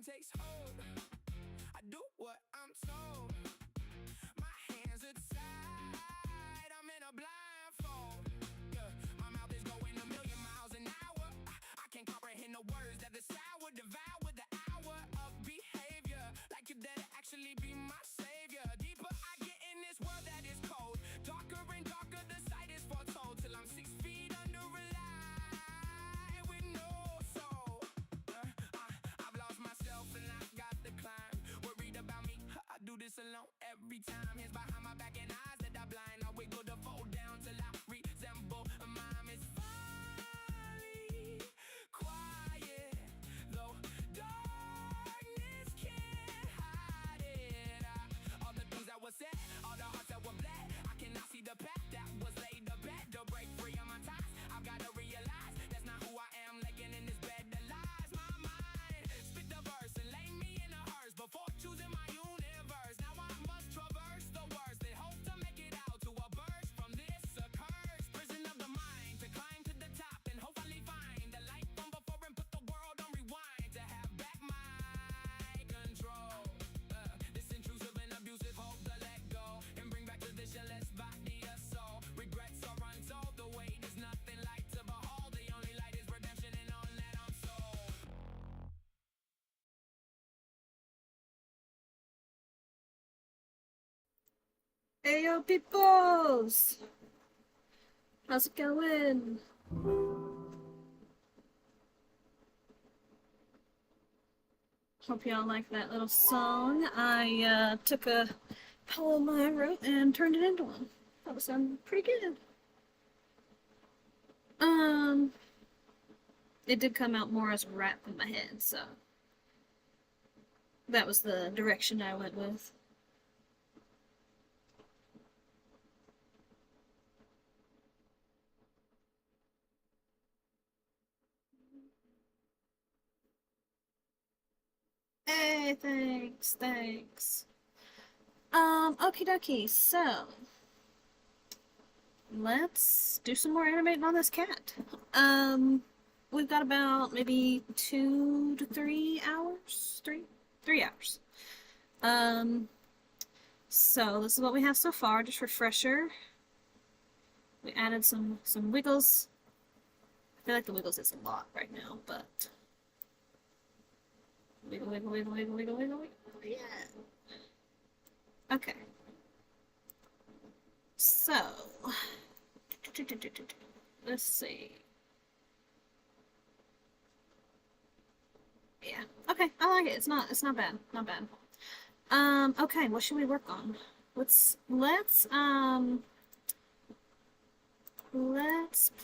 takes hold. I do what I'm told. My hands are tied. I'm in a blindfold. Yeah, my mouth is going a million miles an hour. I can't comprehend the words that the sour devour the hour of behavior. Like you're there to actually be my savior. Deeper I get in this world that is cold. Darker and darker the sight is foretold. Till I'm 6 feet under a lie with no soul. I've lost myself and I got to climb. Worried about me, I do this alone every time. Hands behind my back and eyes that are blind. I wiggle the fold down till I resemble a mime. It's finally quiet, though darkness can't hide it. All the things that were said, all the hearts that were bled, I cannot see the path that was laid to bed. To break free of my ties, I've got to realize that's not who I am. Laying in this bed that lies. My mind spit the verse and lay me in a hearse before choosing my universe. Now I must traverse the worst and hope to make it out to a burst from this accursed prison of the mind. To climb to the top and hopefully find the light from before and put the world on rewind. To have back my control. This intrusive and abusive hope to let go and bring back to the shellless body a soul. Regrets are untold. The weight is nothing like to behold. The only light is redemption and on that I'm sold. Hey yo peoples! How's it going? Hope y'all like that little song. I took a poem I wrote and turned it into one. That was sounding pretty good. It did come out more as a rap in my head, so that was the direction I went with. Hey, thanks. Okie dokie, so let's do some more animating on this cat. We've got about maybe 2 to 3 hours. 3 hours. So this is what we have so far, just refresher. We added some wiggles. I feel like the wiggles is a lot right now, but wiggle, wiggle, wiggle, wiggle, wiggle, wiggle, wiggle. Yeah. Okay. So let's see. Yeah. Okay, I like it. It's not bad. Not bad. Okay, what should we work on? Let's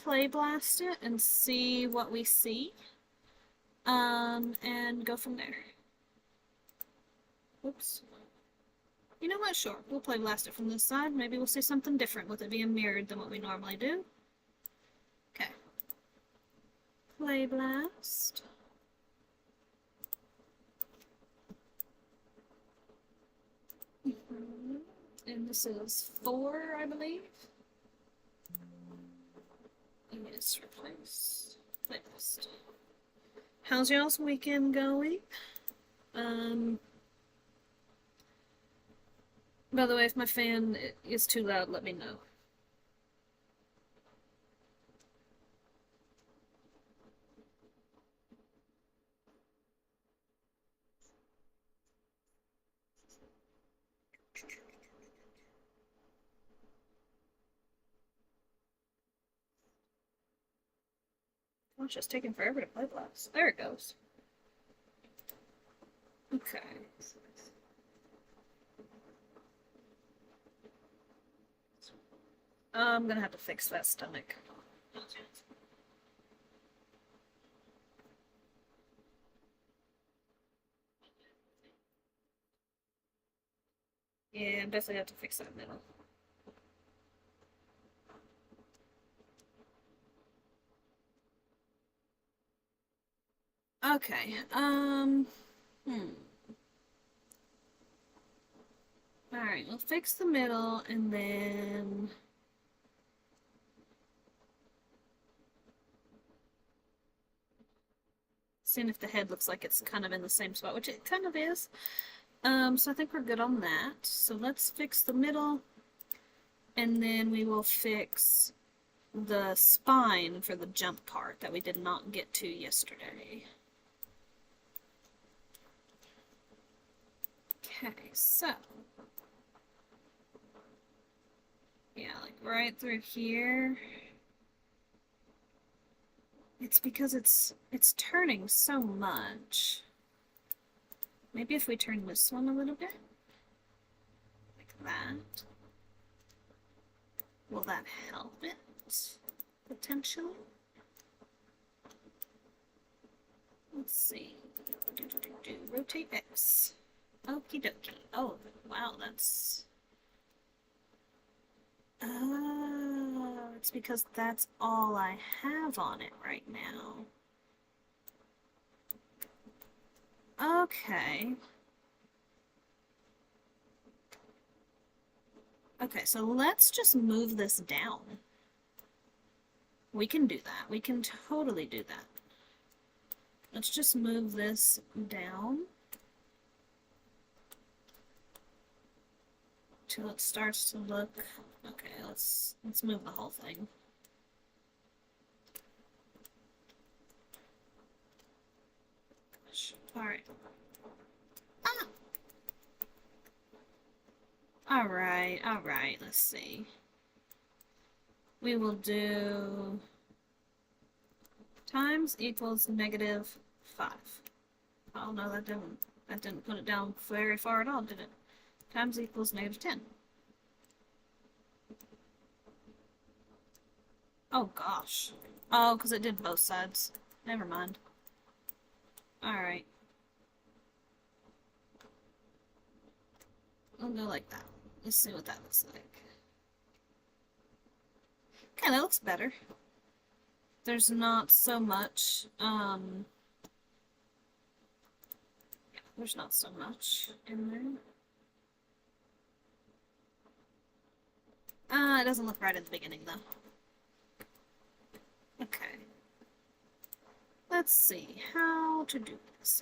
play blast it and see what we see. And go from there. Oops. You know what? Sure. We'll play blast it from this side. Maybe we'll see something different with it being mirrored than what we normally do. Okay. Play blast. And this is 4, I believe. Yes, replace. Playlist. How's y'all's weekend going? By the way, if my fan is too loud, let me know. Gosh, it's taking forever to play blast. There it goes. Okay. I'm gonna have to fix that stomach. Yeah, I'm definitely have to fix that middle. Okay, Alright, we'll fix the middle and then Seeing if the head looks like it's kind of in the same spot, which it kind of is. So I think we're good on that. So let's fix the middle, and then we will fix the spine for the jump part that we did not get to yesterday. Okay, so yeah, like right through here. It's because it's turning so much. Maybe if we turn this one a little bit, like that. Will that help it? Potentially? Let's see. Rotate X. Okie dokie. Oh, wow, that's... Oh, it's because that's all I have on it right now. Okay. Okay, so let's just move this down. We can do that. We can totally do that. Let's just move this down till it starts to look... Okay, let's move the whole thing. Gosh. Alright. Ah! Alright, let's see. We will do times equals -5. Oh no, that didn't put it down very far at all, did it? Times equals -10. Oh gosh. Oh, because it did both sides. Never mind. Alright. I'll go like that. Let's see what that looks like. Okay, that looks better. There's not so much, yeah, there's not so much in there. It doesn't look right at the beginning, though. Okay. Let's see how to do this.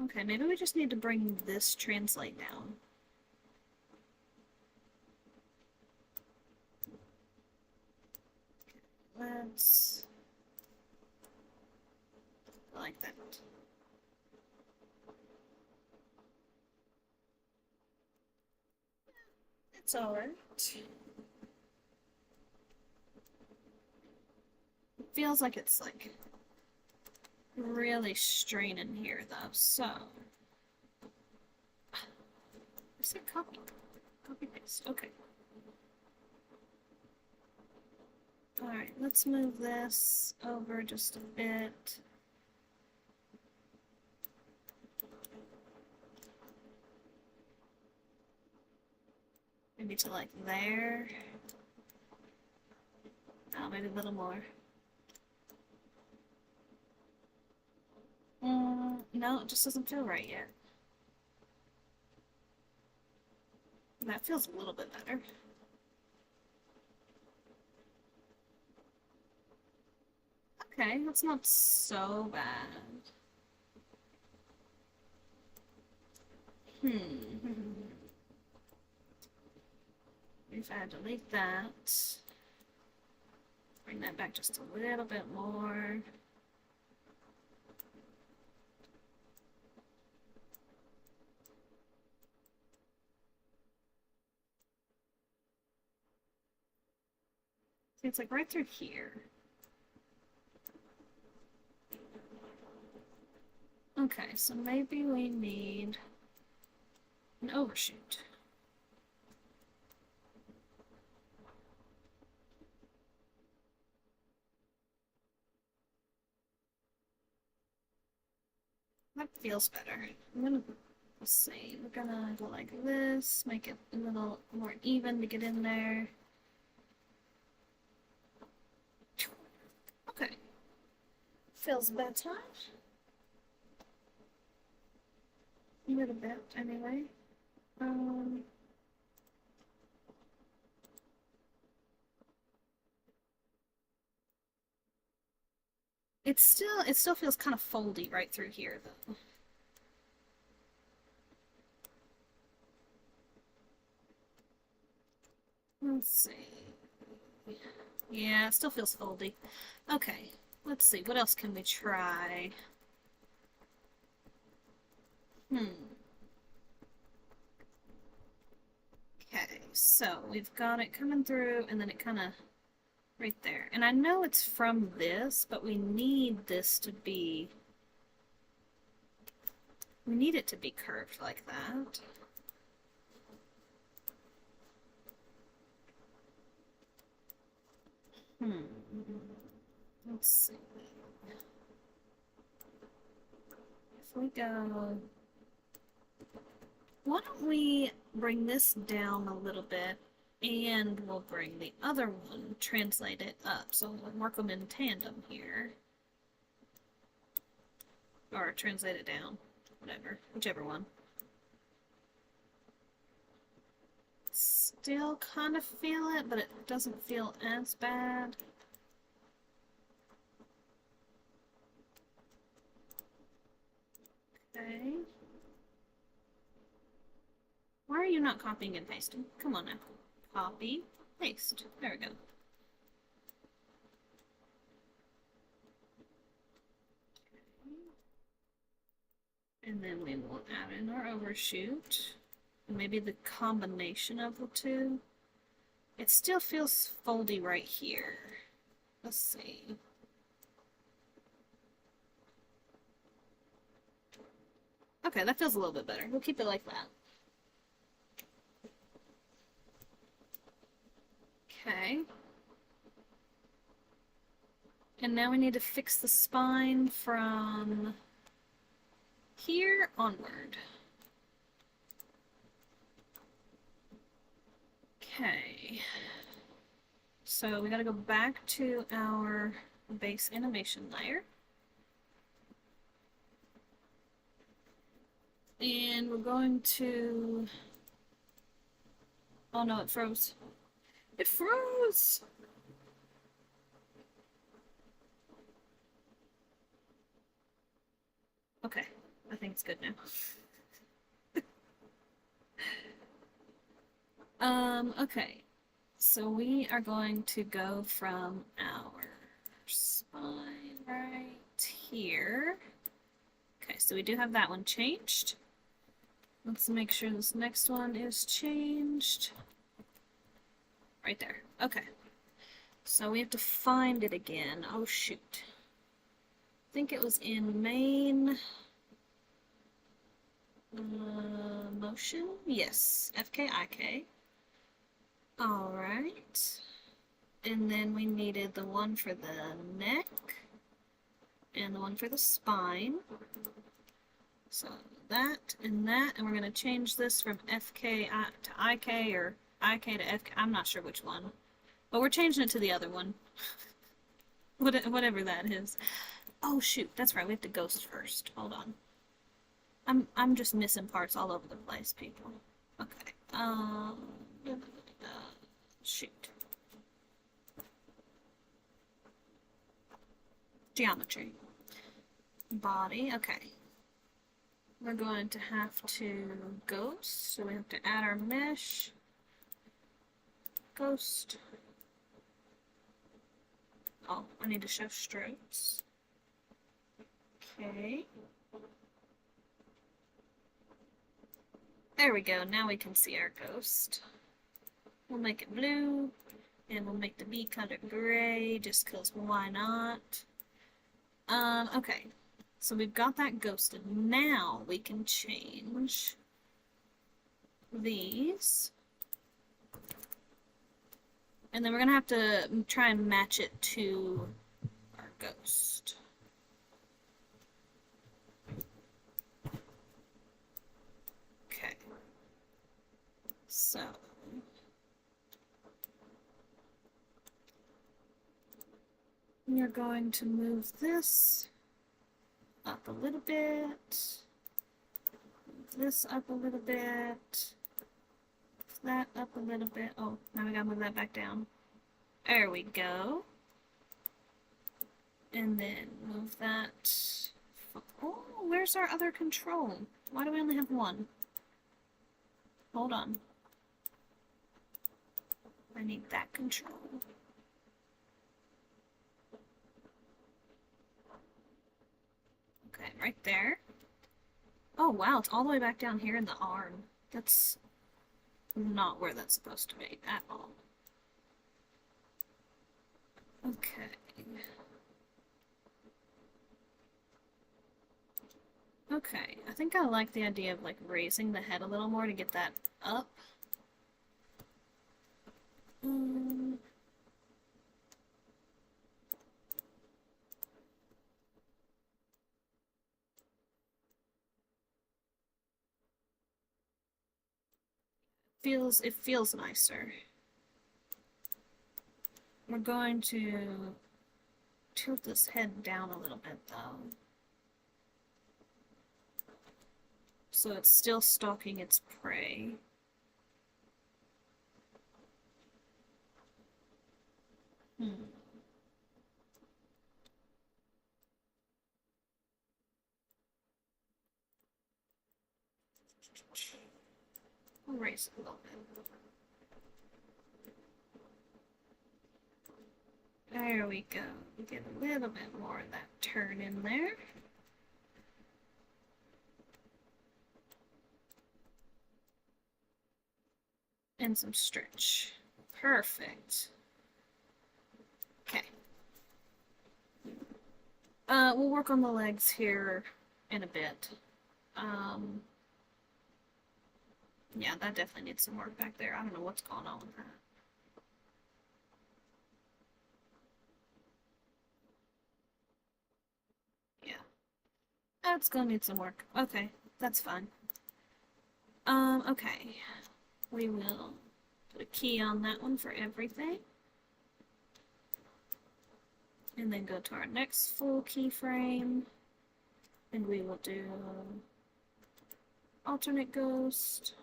Okay, maybe we just need to bring this translate down. Let's like that. It's alright. It feels like it's like really straining here though, so I said copy paste. Okay. Alright, let's move this over just a bit. Maybe to like there. Oh, maybe a little more. No, it just doesn't feel right yet. That feels a little bit better. Okay, that's not so bad. If I delete that, bring that back just a little bit more. See, it's like right through here. Okay, so maybe we need an overshoot. That feels better. Let's see, we're gonna go like this, make it a little more even to get in there. Okay. Feels better. A little bit, anyway. it still feels kind of foldy right through here though. Let's see. Yeah, it still feels foldy. Okay, let's see. What else can we try? Okay, so we've got it coming through, and then it kind of right there. And I know it's from this, but we need this to be... We need it to be curved like that. Let's see. If we go... Why don't we bring this down a little bit, and we'll bring the other one, translate it up. So we'll work them in tandem here. Or translate it down. Whatever. Whichever one. Still kind of feel it, but it doesn't feel as bad. Okay. Why are you not copying and pasting? Come on now. Copy, paste. There we go. And then we will add in our overshoot. Maybe the combination of the two. It still feels foldy right here. Let's see. Okay, that feels a little bit better. We'll keep it like that. Okay. And now we need to fix the spine from here onward. Okay. So we gotta go back to our base animation layer. And we're going to... Oh no, it froze. It froze! Okay, I think it's good now. Okay. So we are going to go from our spine right here. Okay, so we do have that one changed. Let's make sure this next one is changed. Right there. Okay. So we have to find it again. Oh, shoot. I think it was in main motion. Yes, FKIK. All right. And then we needed the one for the neck and the one for the spine. So that, and we're going to change this from FK to IK, or IK to FK. I'm not sure which one, but we're changing it to the other one. Whatever that is. Oh shoot, that's right, we have to ghost first. Hold on. I'm just missing parts all over the place, people. Okay. Shoot. Geometry. Body, okay. We're going to have to ghost, so we have to add our mesh. Ghost. Oh, I need to show strokes. Okay. There we go, now we can see our ghost. We'll make it blue, and we'll make the bee color gray, just because why not? Okay. So we've got that ghosted. Now we can change these. And then we're going to have to try and match it to our ghost. Okay. So we are going to move this up a little bit, move this up a little bit, that up a little bit. Oh, now we gotta move that back down. There we go. And then move that. Oh, where's our other control? Why do we only have one? Hold on. I need that control. Okay, right there. Oh wow, it's all the way back down here in the arm. That's not where that's supposed to be at all. Okay. Okay, I think I like the idea of like raising the head a little more to get that up. It feels nicer. We're going to tilt this head down a little bit though. So it's still stalking its prey. I'll raise it a little bit. There we go. We get a little bit more of that turn in there. And some stretch. Perfect. Okay. We'll work on the legs here in a bit. Yeah, that definitely needs some work back there. I don't know what's going on with that. Yeah. That's gonna need some work. Okay, that's fine. Okay. We will put a key on that one for everything. And then go to our next full keyframe. And we will do alternate ghost.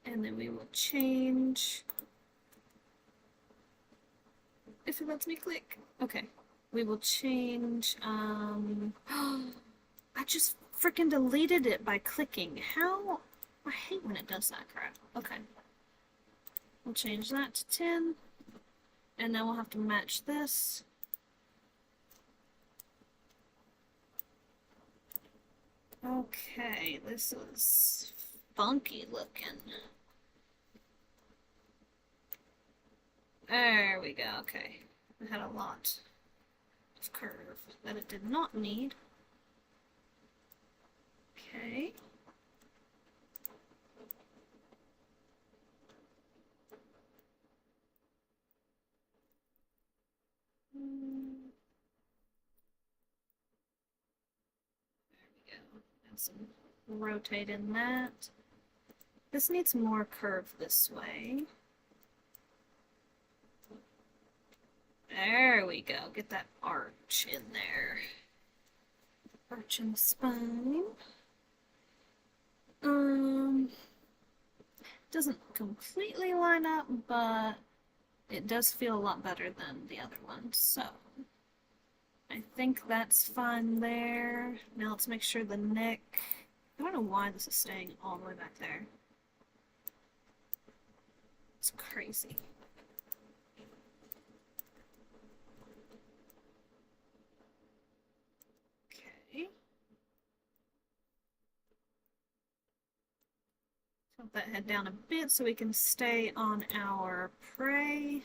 And then we will change. If it lets me click. Okay. We will change, I just freaking deleted it by clicking. How? I hate when it does that crap. Okay. We'll change that to 10. And then we'll have to match this. Okay, this is funky looking. There we go, okay. It had a lot of curve that it did not need. Okay. There we go. And some rotate in that. This needs more curve this way. There we go. Get that arch in there. Arch in the spine. Doesn't completely line up, but it does feel a lot better than the other one, so I think that's fine there. Now let's make sure the neck, I don't know why this is staying all the way back there. It's crazy. Okay. Tilt that head down a bit so we can stay on our prey.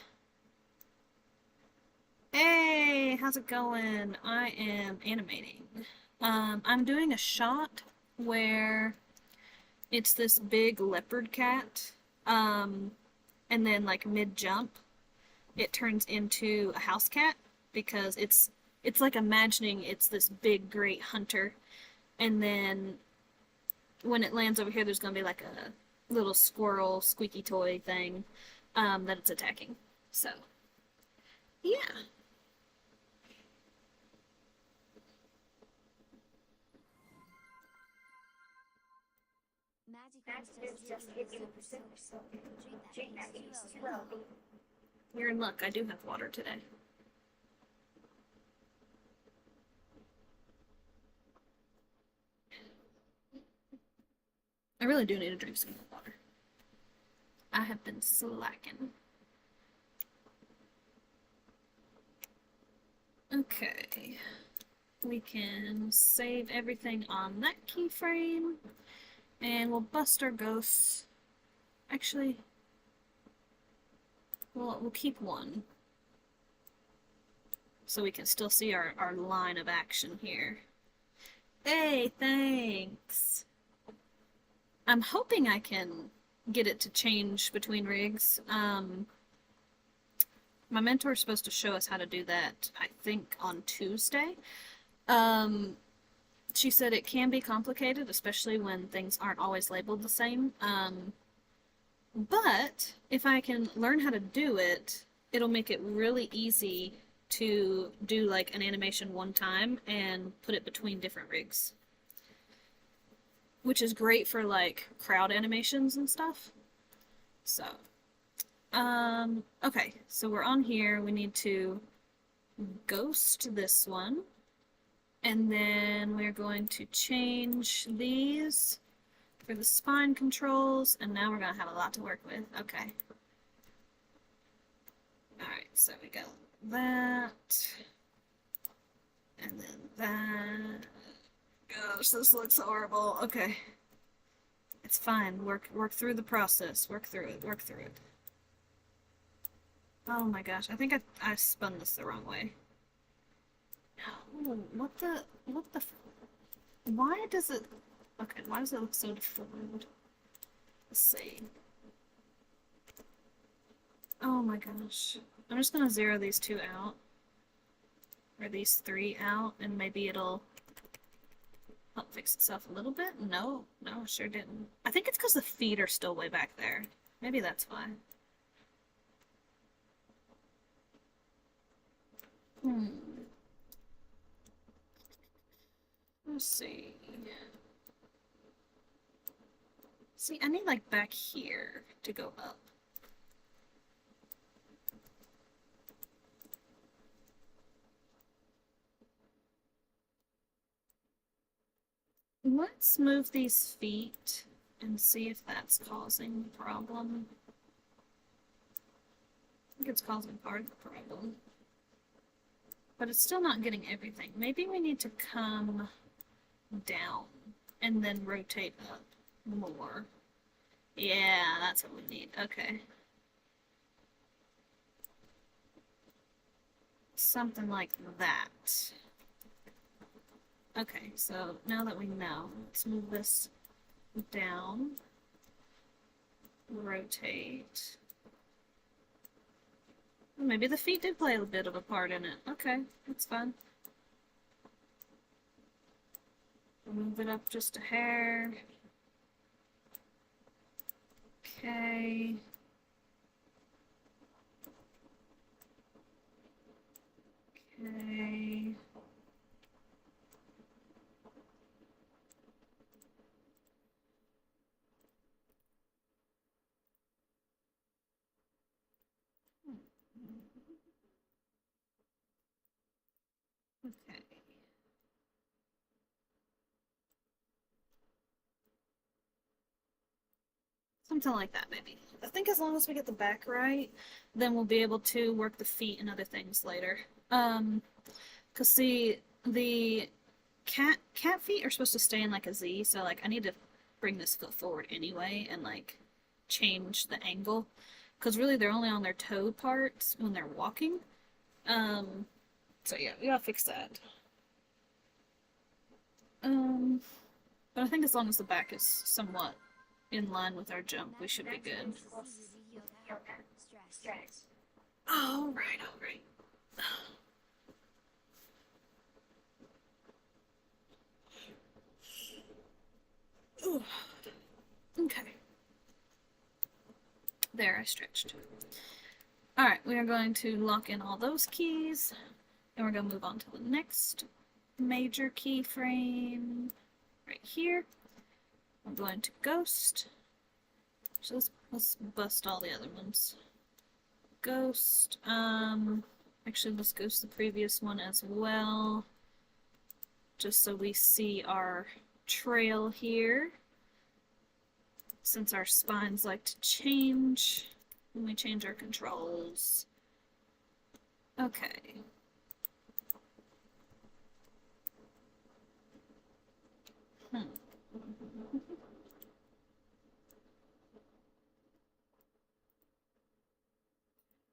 Hey, how's it going? I am animating. I'm doing a shot where it's this big leopard cat, and then like mid-jump, it turns into a house cat because it's like imagining it's this big great hunter, and then when it lands over here, there's gonna be like a little squirrel squeaky toy thing that it's attacking. So, yeah. You're in luck. I do have water today. I really do need to drink some more water. I have been slacking. Okay. We can save everything on that keyframe. And we'll bust our ghosts. Actually, we'll keep one. So we can still see our line of action here. Hey, thanks! I'm hoping I can get it to change between rigs. My mentor's supposed to show us how to do that, I think, on Tuesday. She said it can be complicated, especially when things aren't always labeled the same. But if I can learn how to do it, it'll make it really easy to do like an animation one time and put it between different rigs. Which is great for like crowd animations and stuff. So, okay, so we're on here. We need to ghost this one. And then we're going to change these for the spine controls, and now we're going to have a lot to work with. Okay. Alright, so we got that, and then that. Gosh, this looks horrible. Okay. It's fine. Work through the process. Work through it. Work through it. Oh my gosh, I think I spun this the wrong way. Oh, what the, why does it, okay, why does it look so deformed? Let's see. Oh my gosh. I'm just gonna zero these two out. Or these three out, and maybe it'll help fix itself a little bit? No, it sure didn't. I think it's because the feet are still way back there. Maybe that's why. Let's see. See, I need like back here to go up. Let's move these feet and see if that's causing the problem. I think it's causing part of the problem. But it's still not getting everything. Maybe we need to come down and then rotate up more. Yeah, that's what we need. Okay. Something like that. Okay, so now that we know, let's move this down. Rotate. Maybe the feet did play a bit of a part in it. Okay, that's fine. Move it up just a hair. Okay. Okay. Okay. Something like that, maybe. I think as long as we get the back right, then we'll be able to work the feet and other things later. Cause see, the cat feet are supposed to stay in like a Z, so like I need to bring this foot forward anyway and like change the angle. Cause really they're only on their toe parts when they're walking. So yeah, we gotta fix that. But I think as long as the back is somewhat in line with our jump, we should be good. Alright, alright. Okay. There, I stretched. Alright, we are going to lock in all those keys, and we're going to move on to the next major keyframe right here. I'm going to ghost. So let's bust all the other ones. Ghost. Actually, let's ghost the previous one as well, just so we see our trail here. since our spines like to change when we change our controls. Okay.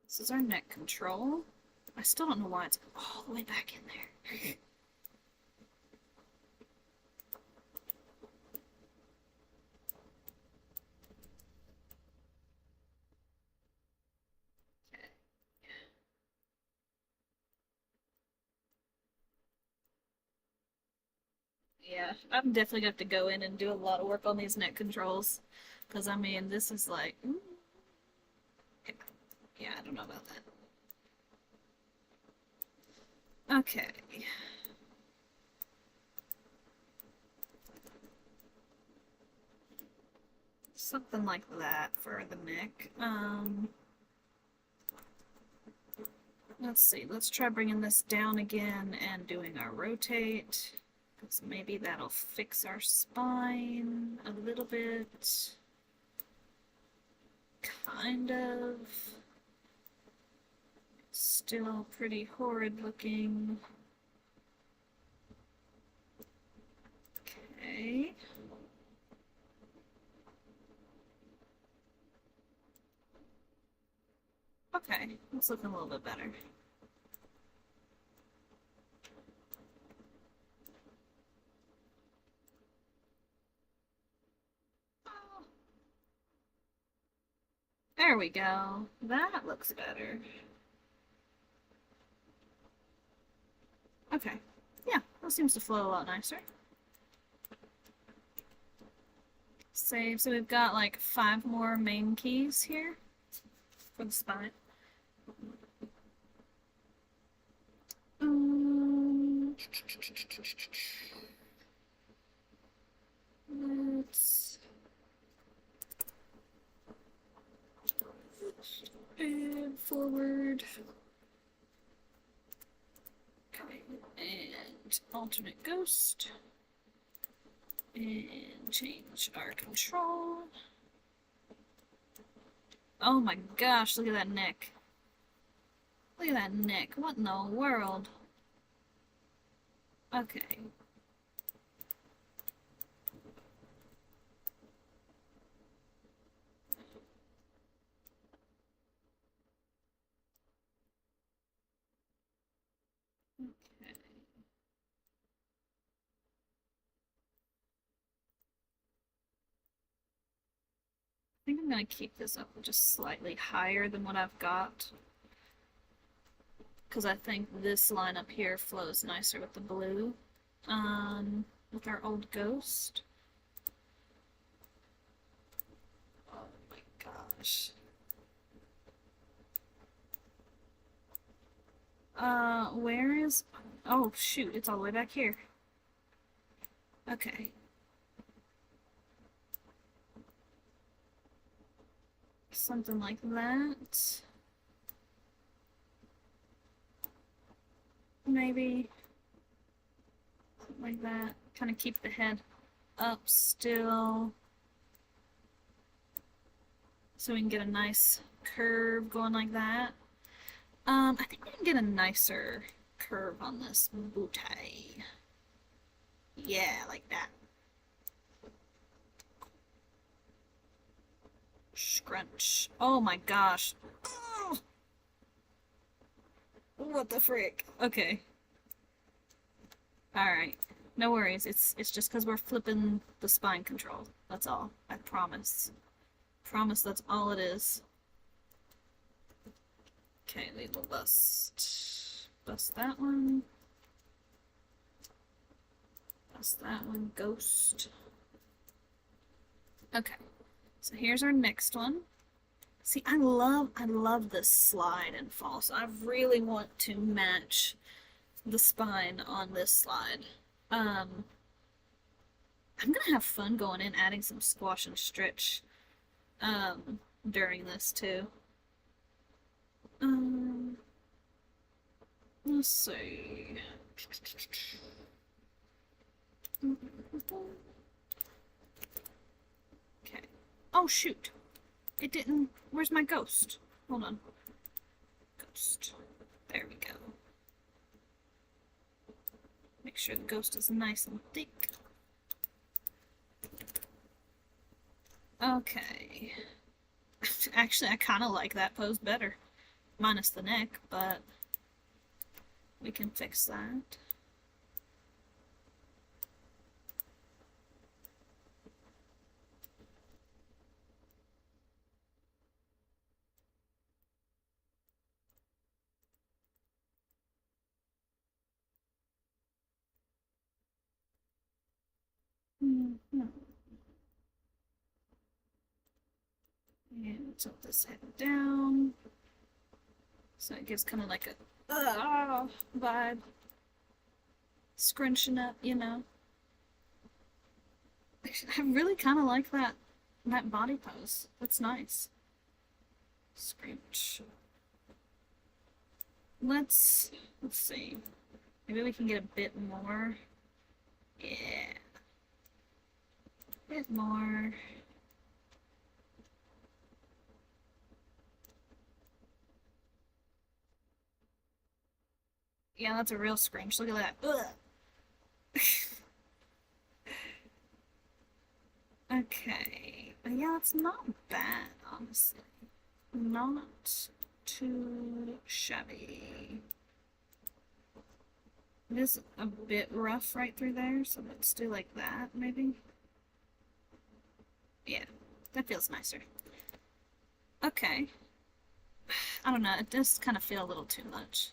This is our neck control. I still don't know why it's all the way back in there. Yeah, I'm definitely gonna have to go in and do a lot of work on these neck controls. Because, I mean, this is like... Yeah, I don't know about that. Okay. Something like that for the neck. Let's see. Let's try bringing this down again and doing our rotate. Because maybe that'll fix our spine a little bit. Kind of. Still pretty horrid looking. Okay. Okay, it's looking a little bit better. Oh. There we go. That looks better. Okay. Yeah, that seems to flow a lot nicer. Save. So we've got like 5 more main keys here for the spine. Let's add forward. Okay, and alternate ghost. And change our control. Oh my gosh, look at that neck. Look at that neck. What in the world? Okay. Okay. I think I'm gonna keep this up just slightly higher than what I've got. Because I think this line up here flows nicer with the blue. With our old ghost. Oh my gosh. Where is... Oh, shoot, it's all the way back here. Okay. Something like that. Maybe. Something like that. Kind of keep the head up still. So we can get a nice curve going like that. I think we can get a nicer curve on this booty. Yeah, like that. Scrunch. Oh my gosh. Oh! What the frick? Okay. Alright. No worries. It's just because we're flipping the spine control. That's all. I promise. Promise that's all it is. Okay, we will bust that one. Bust that one. Ghost. Okay. So here's our next one. See, I love this slide and fall, so I really want to match the spine on this slide. I'm gonna have fun going in adding some squash and stretch during this too. Let's see. Okay. Oh, shoot. It didn't... Where's my ghost? Hold on. Ghost. There we go. Make sure the ghost is nice and thick. Okay. Actually, I kind of like that pose better. Minus the neck, but we can fix that. Mm-hmm. And tilt this head down. So it gives kind of like a vibe. Scrunching up, you know. I really kind of like that body pose. That's nice. Scrunch. Let's see. Maybe we can get a bit more. Yeah. A bit more. Yeah, that's a real scrunch. Look at that. Ugh. Okay. Yeah, it's not bad, honestly. Not too shabby. It is a bit rough right through there, so let's do like that, maybe. Yeah, that feels nicer. Okay. I don't know, it does kind of feel a little too much.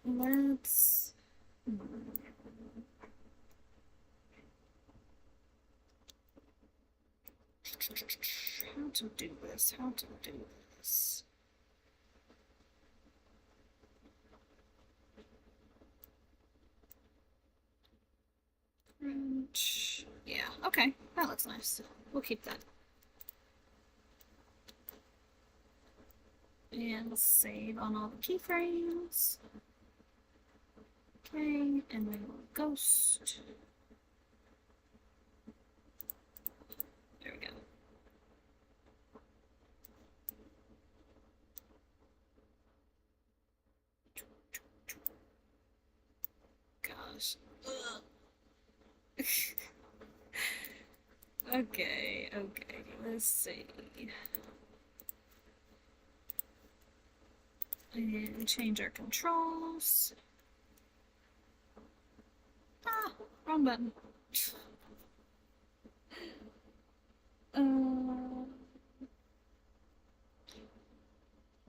Let's... How to do this? How to do this? Yeah, okay. That looks nice. We'll keep that. And we'll save on all the keyframes. Okay, and then we'll ghost. There we go. Gosh. Okay, let's see. And change our controls. Ah, wrong button.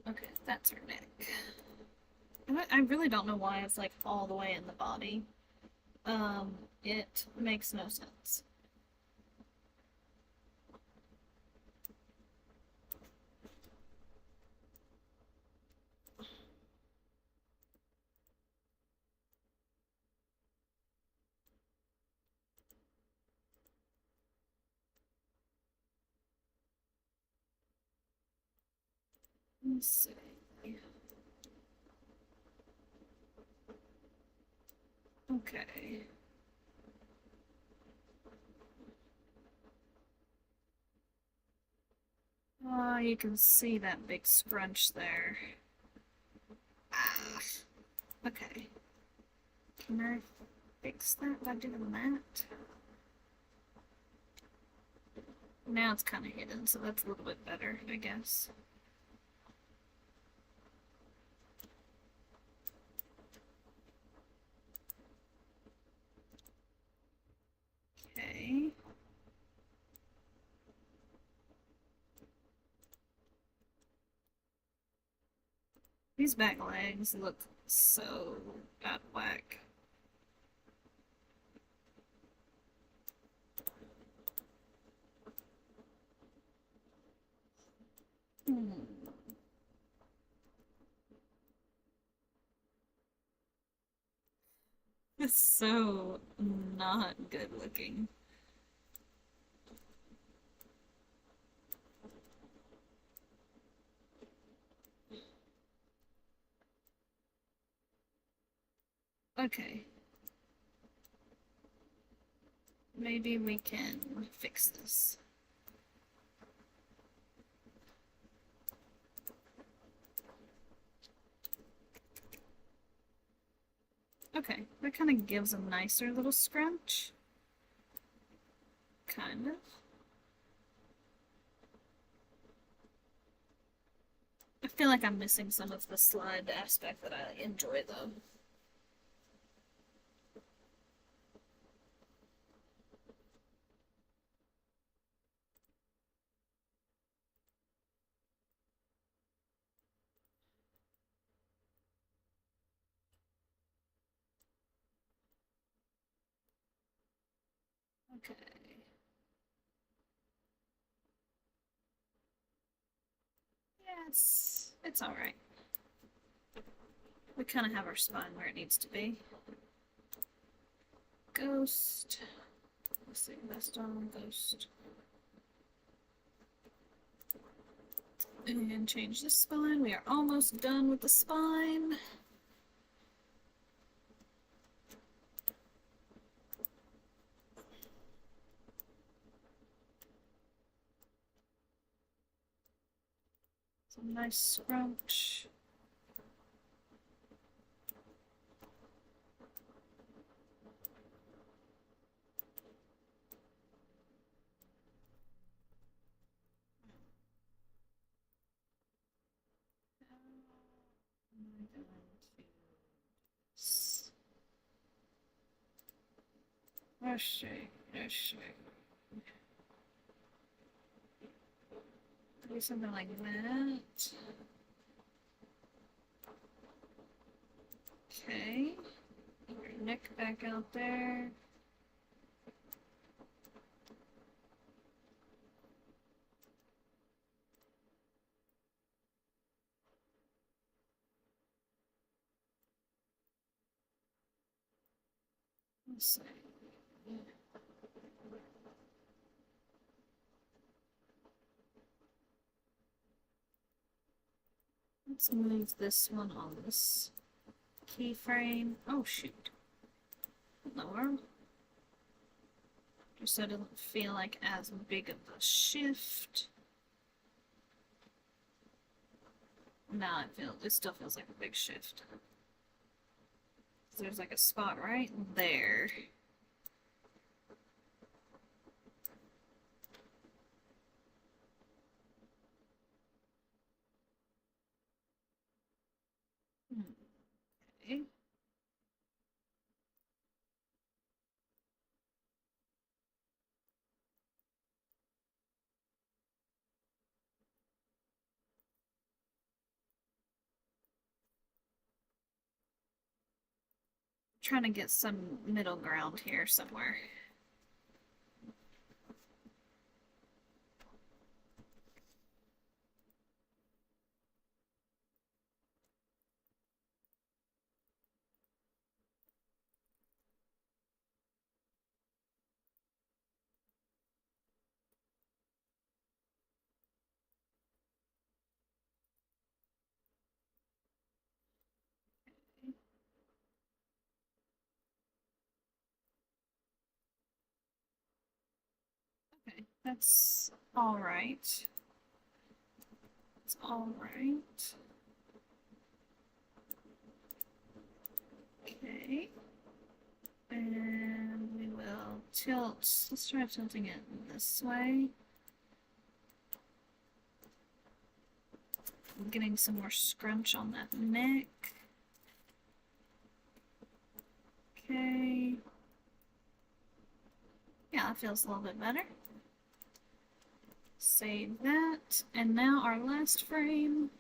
Okay, that's her neck. I really don't know why it's like all the way in the body. It makes no sense. Let's see. Okay. Oh, you can see that big scrunch there. Ah. Okay. Can I fix that by doing that? Now it's kind of hidden, so that's a little bit better, I guess. Okay. These back legs look so out of whack. It's so not good looking. Okay. maybe we can fix this. Okay, that kind of gives a nicer little scrunch. Kind of. I feel like I'm missing some of the slide aspect that I enjoy, though. Okay. Yeah, it's alright. We kind of have our spine where it needs to be. Ghost. Let's see, best on ghost. And change the spine. We are almost done with the spine. Some nice scrunch. Let's see. Do something like that. Okay. Your neck back out there. Let's see. Let's move this one on this keyframe. Oh shoot. Lower. Just so it doesn't feel like as big of a shift. Now it still feels like a big shift. There's like a spot right there. Okay. Trying to get some middle ground here somewhere. Okay, that's all right. It's all right. Okay. And we will tilt. Let's try tilting it this way. I'm getting some more scrunch on that neck. Okay. Yeah, that feels a little bit better. Save that. And now our last frame.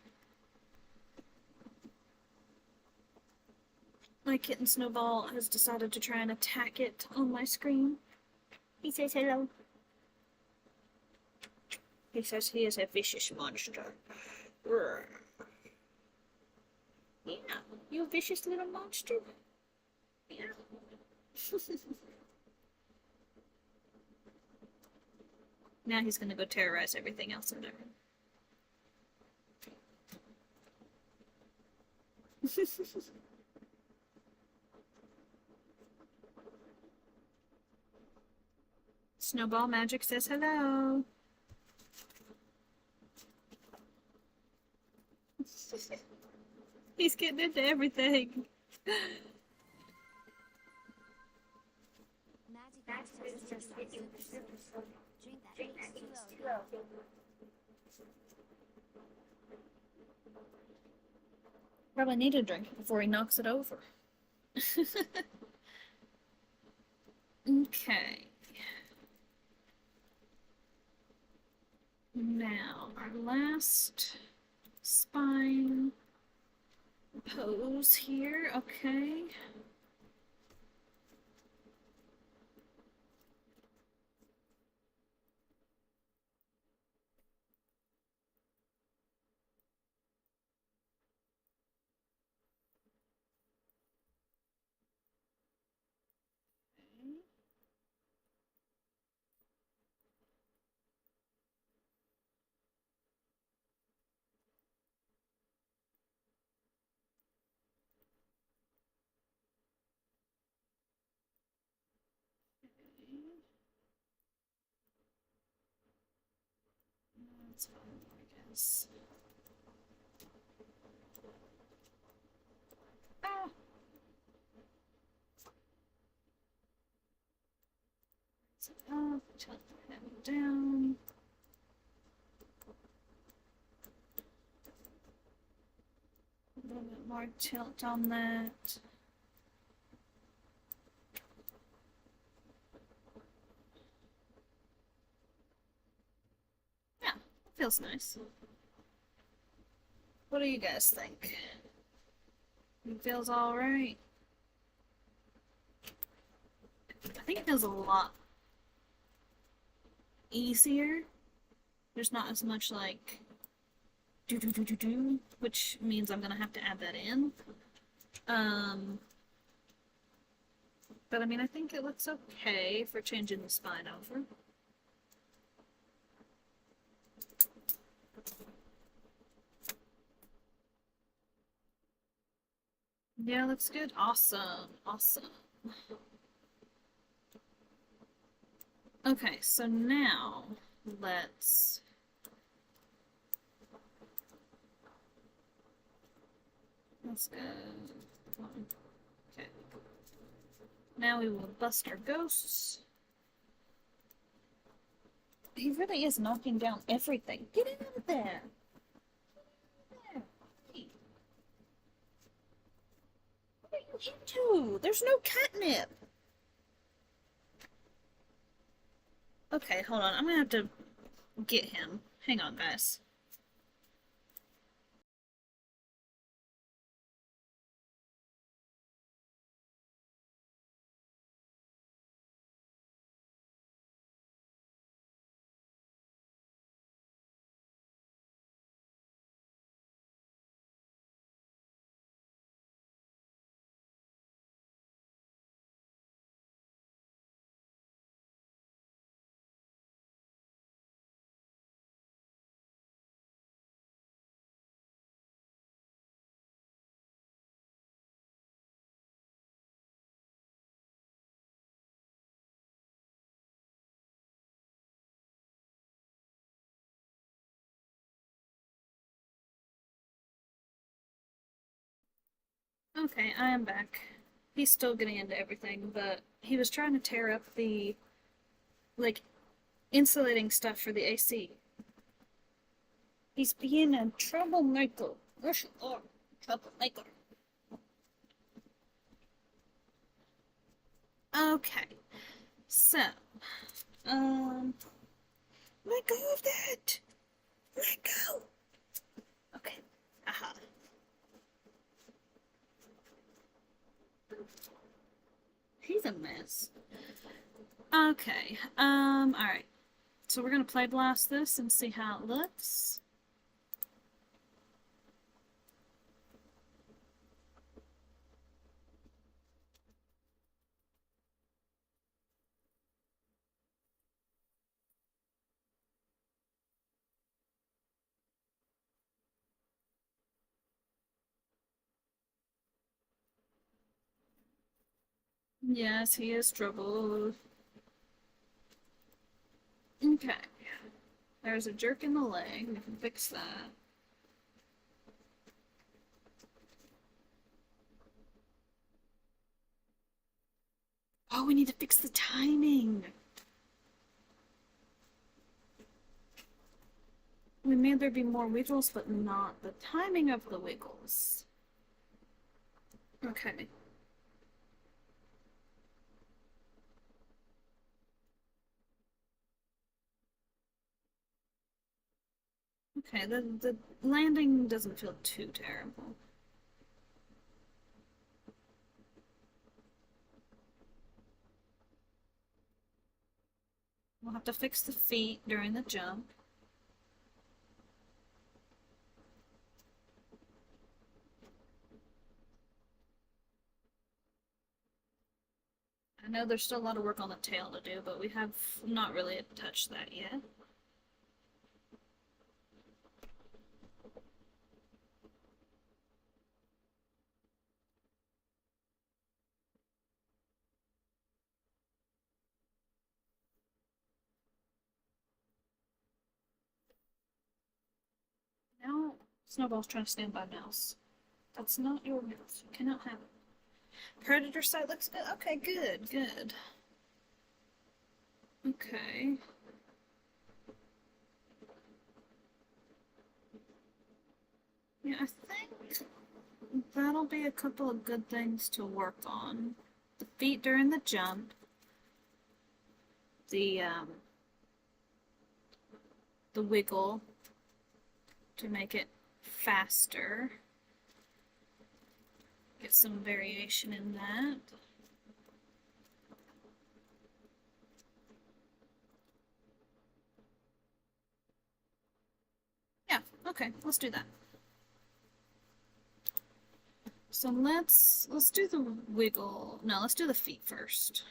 My kitten Snowball has decided to try and attack it on my screen. He says hello. He says he is a vicious monster. Yeah, you a vicious little monster? Yeah. Now he's gonna go terrorize everything else in there. Snowball Magic says hello. He's getting into everything. Probably need a drink before he knocks it over. Okay. Now, our last spine pose here. Okay. That's fine, I guess. Ah! So up, tilt the head down. A little bit more tilt on that. Yeah, feels nice. What do you guys think? It feels alright. I think it feels a lot easier. There's not as much like do do do do do, which means I'm gonna have to add that in. But I mean, I think it looks okay for changing the spine over. Yeah, looks good. Awesome. Awesome. Okay, so now let's go. Okay. Now we will bust our ghosts. He really is knocking down everything. Get out of there! There. Hey. What are you into? There's no catnip! Okay, hold on. I'm gonna have to get him. Hang on, guys. Okay, I am back. He's still getting into everything, but he was trying to tear up the, like, insulating stuff for the AC. He's being a troublemaker. Yes, you are. Troublemaker. Okay. So, let go of that! Let go! Okay. Aha. He's a mess. Okay. Alright. So we're gonna play blast this and see how it looks. Yes, he is trouble. Okay. There's a jerk in the leg. We can fix that. Oh, we need to fix the timing. We made there be more wiggles, but not the timing of the wiggles. Okay. Okay, the landing doesn't feel too terrible. We'll have to fix the feet during the jump. I know there's still a lot of work on the tail to do, but we have not really touched that yet. Now, Snowball's trying to stand by Mouse. That's not your mouse. You cannot have it. Predator side looks good. Okay, good, good. Okay. Yeah, I think that'll be a couple of good things to work on. The feet during the jump. The wiggle to make it faster. Get some variation in that. Yeah, okay, let's do that. So let's do the wiggle. No, let's do the feet first.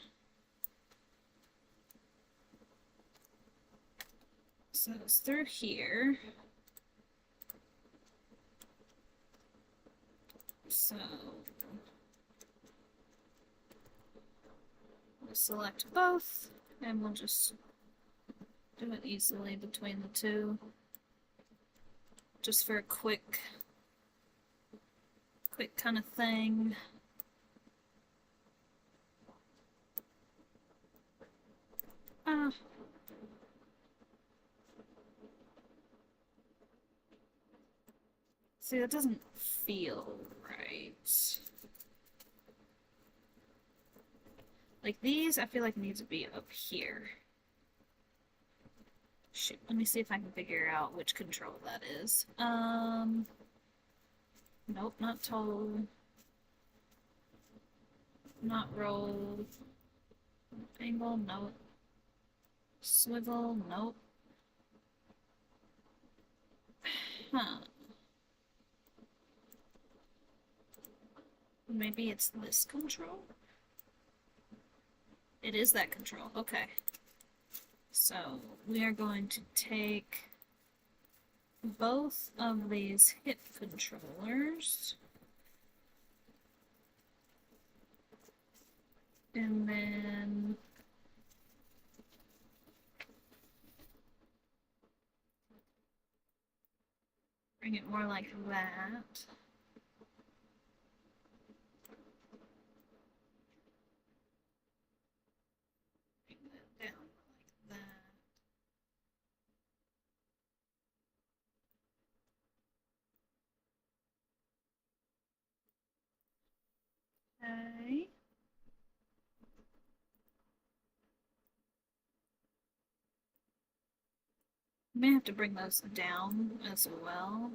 So it's through here. So we'll select both, and we'll just do it easily between the two. Just for a quick kind of thing. See, that doesn't feel right. Like these, I feel like need to be up here. Shoot, let me see if I can figure out which control that is. Nope, not toe. Not roll. Angle, nope. Swivel, nope. Huh. Maybe it's this control? It is that control, okay. So we are going to take both of these hip controllers and then bring it more like that. Bring that down like that. Okay. May have to bring those down as well.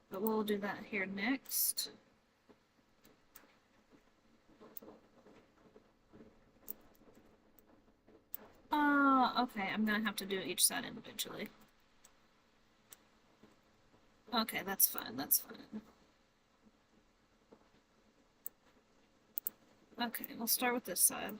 But we'll do that here next. Okay, I'm gonna have to do each side individually. Okay, that's fine, that's fine. Okay, we'll start with this side.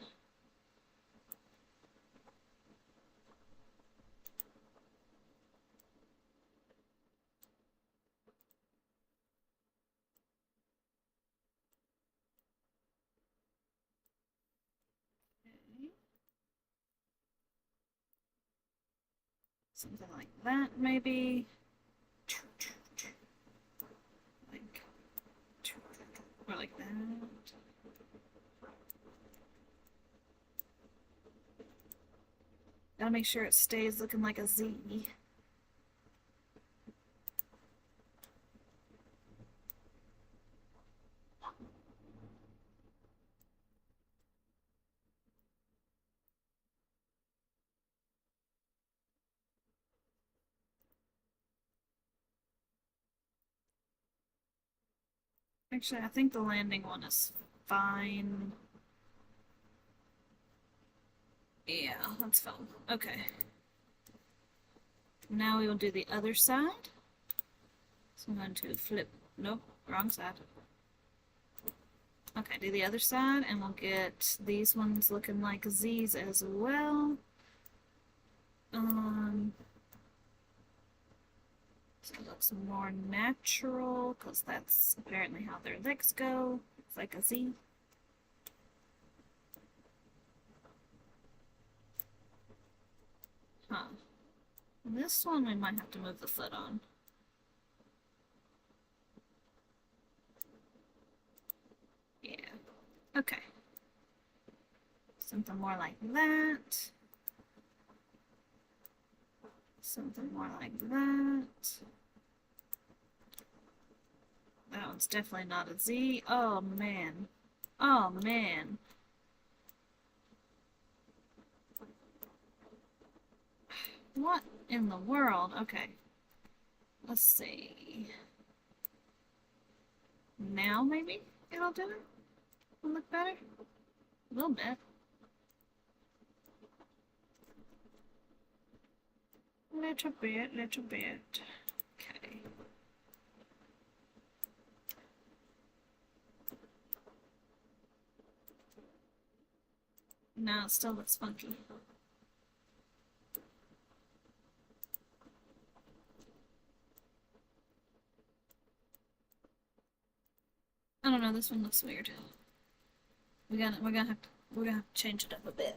Okay. Something like that, maybe. Like, or like that. Gotta make sure it stays looking like a Z. Actually, I think the landing one is fine. Yeah, that's fine. Okay. Now we will do the other side. So I'm going to flip. Nope, wrong side. Okay, do the other side, and we'll get these ones looking like Z's as well. So it looks more natural, because that's apparently how their legs go. It's like a Z. Huh. This one we might have to move the foot on. Yeah. Okay. Something more like that. Something more like that. That one's definitely not a Z. Oh man. Oh man. What in the world? Okay. Let's see. Now maybe it'll do it? It'll look better? A little bit. Little bit, little bit. Okay. No, it still looks funky. I don't know, this one looks weird. We're gonna have to change it up a bit.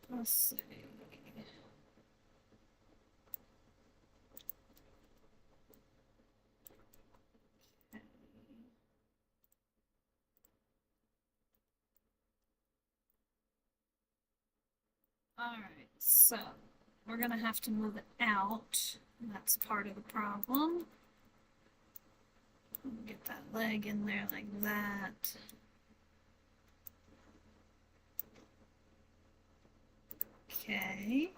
Let's see. Alright, so we're gonna have to move it out. That's part of the problem. Get that leg in there like that. Okay.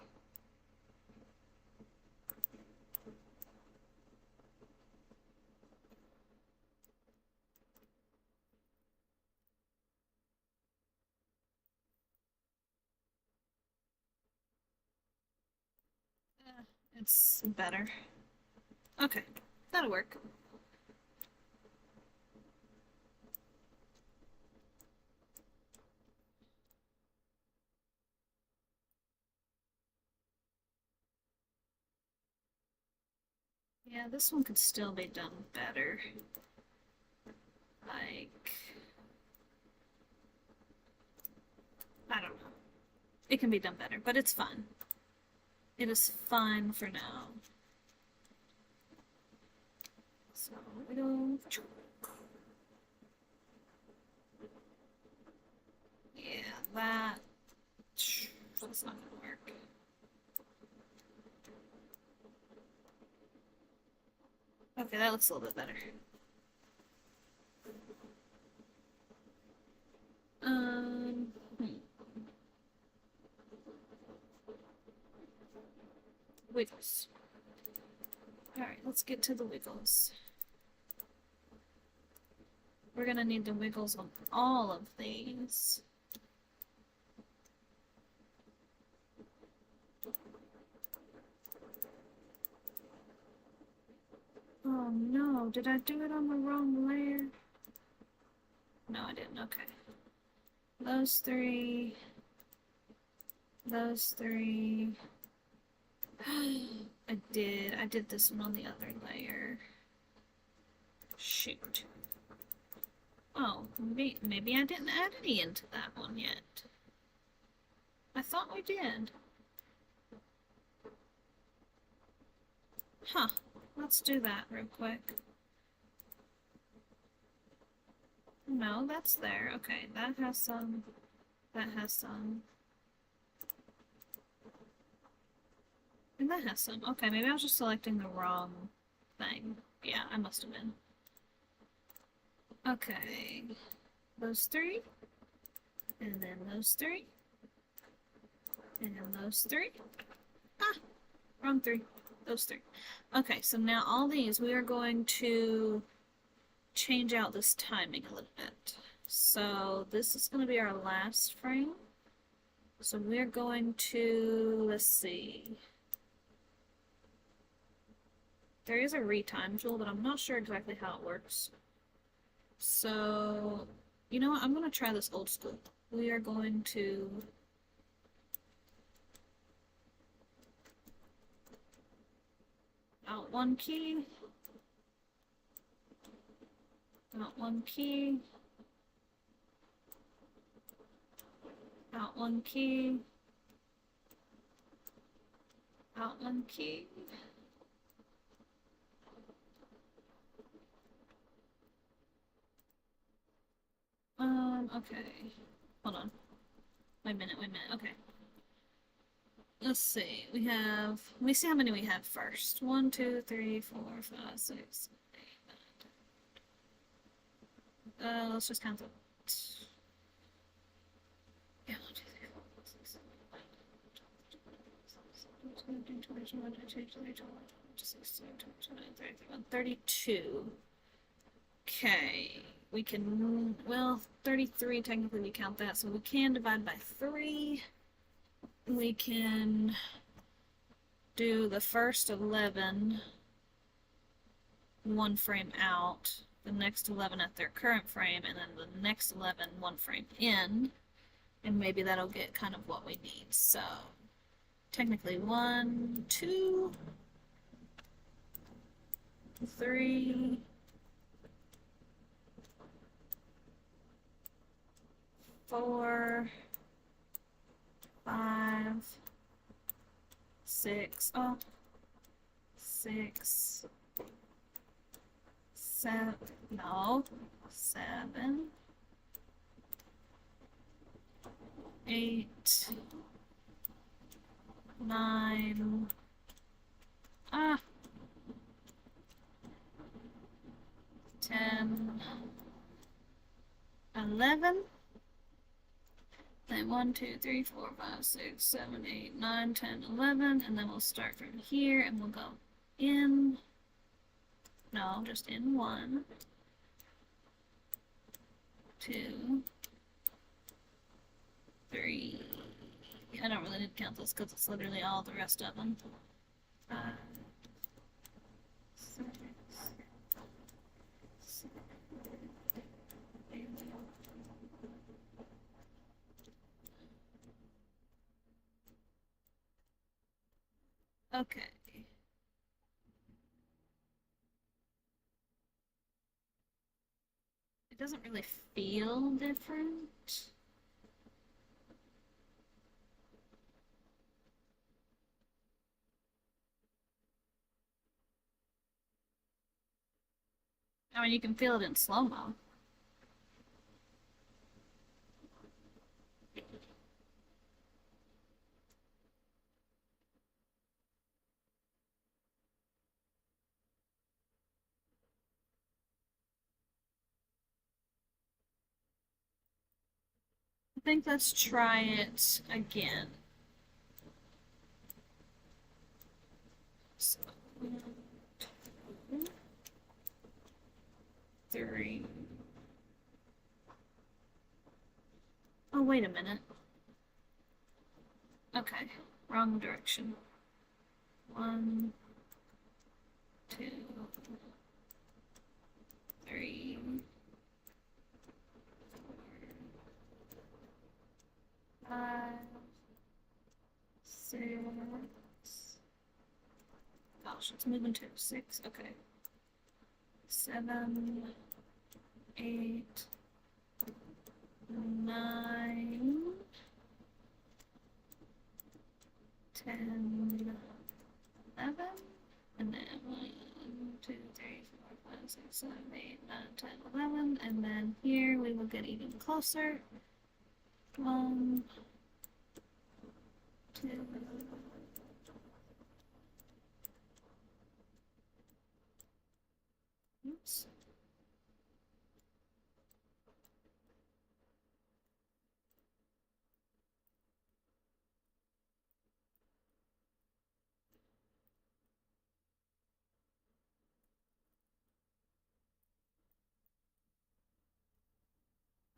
It's better. Okay, that'll work. Yeah, this one could still be done better. Like, I don't know. It can be done better, but it's fine. It is fine for now. So it'll. Yeah, that's not gonna work. Okay, that looks a little bit better. Hmm. Wiggles. Alright, let's get to the wiggles. We're gonna need the wiggles on all of these. Oh no, did I do it on the wrong layer? No, I didn't. Okay. Those three. Those three. I did this one on the other layer. Shoot. Oh, maybe I didn't add any into that one yet. thought we did. Huh. Let's do that real quick. No, that's there. Okay, that has some. That has some. And that has some. Okay, maybe I was just selecting the wrong thing. Yeah, I must have been. Okay. Those three. And then those three. And then those three. Ah! Wrong three. Those three. Okay, so now all these, we are going to change out this timing a little bit. So this is going to be our last frame. So we're going to, let's see. There is a retime tool, but I'm not sure exactly how it works. So, you know what? I'm going to try this old school. We are going to out one key, out one key, out one key, out one key. Okay. Hold on. Wait a minute, okay. Let's see. Let me see how many we have first. 1, 2, 3, 4, 5, 6, 8, 9, 10. Let's just count them. Yeah, 1, 2, 3, 4, 5, 6, 7, 8, 32. Okay. We can, well, 33 technically we count that, so we can divide by 3. We can do the first 11 one frame out, the next 11 at their current frame, and then the next 11 one frame in, and maybe that'll get kind of what we need. So technically 1, 2, 3, 4, 5, 6, 6, 7, no, 7, 8, 9, 10, 11. Then 1, 2, 3, 4, 5, 6, 7, 8, 9, 10, 11, and then we'll start from here and we'll go in. No, just in 1, 2, 3. I don't really need to count this because it's literally all the rest of them. 5, 6, 7, 8. Okay. It doesn't really feel different. I mean, you can feel it in slow-mo. I think let's try it again. So, 1, 2, 3. Oh, wait a minute. Okay, wrong direction. 1, 2, 3, 4, 5, 6. Gosh, it's moving to 6. Okay. 7, 8, 9, 10, 11, and then 1, 2, 3, 4, 5, 6, 7, 8, 9, 10, 11, and then here we will get even closer. 1, 2, oops.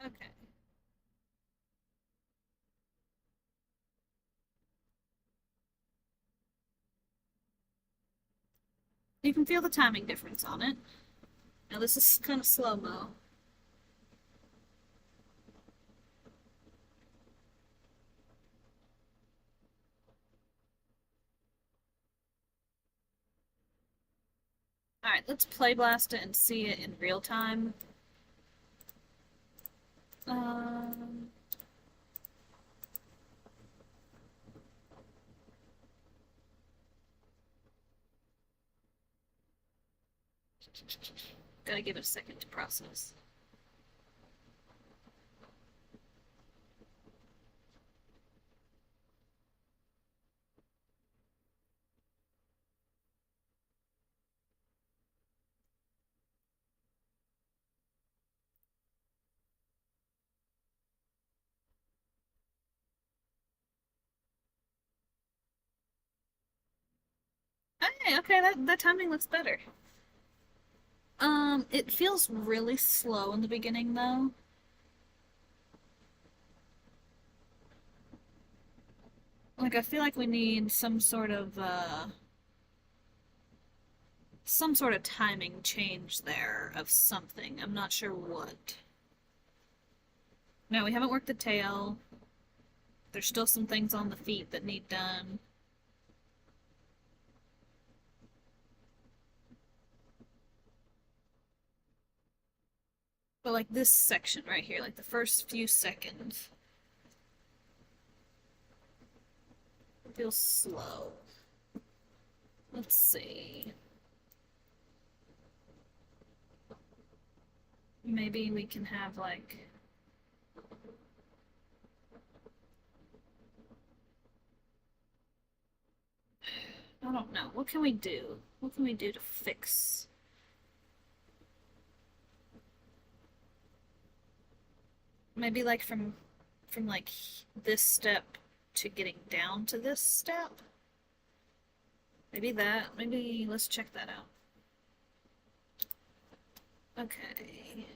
Okay. You can feel the timing difference on it. Now this is kind of slow-mo. Alright, let's play blast it and see it in real time. Um, Gotta give it a second to process. Hey, okay, that timing looks better. It feels really slow in the beginning though. Like I feel like we need some sort of timing change there of something. I'm not sure what. No, we haven't worked the tail. There's still some things on the feet that need done. But like this section right here, like the first few seconds, feels slow. Let's see. Maybe we can have like I don't know. What can we do? What can we do to fix? Maybe like from like this step to getting down to this step. Maybe that. Maybe let's check that out. Okay.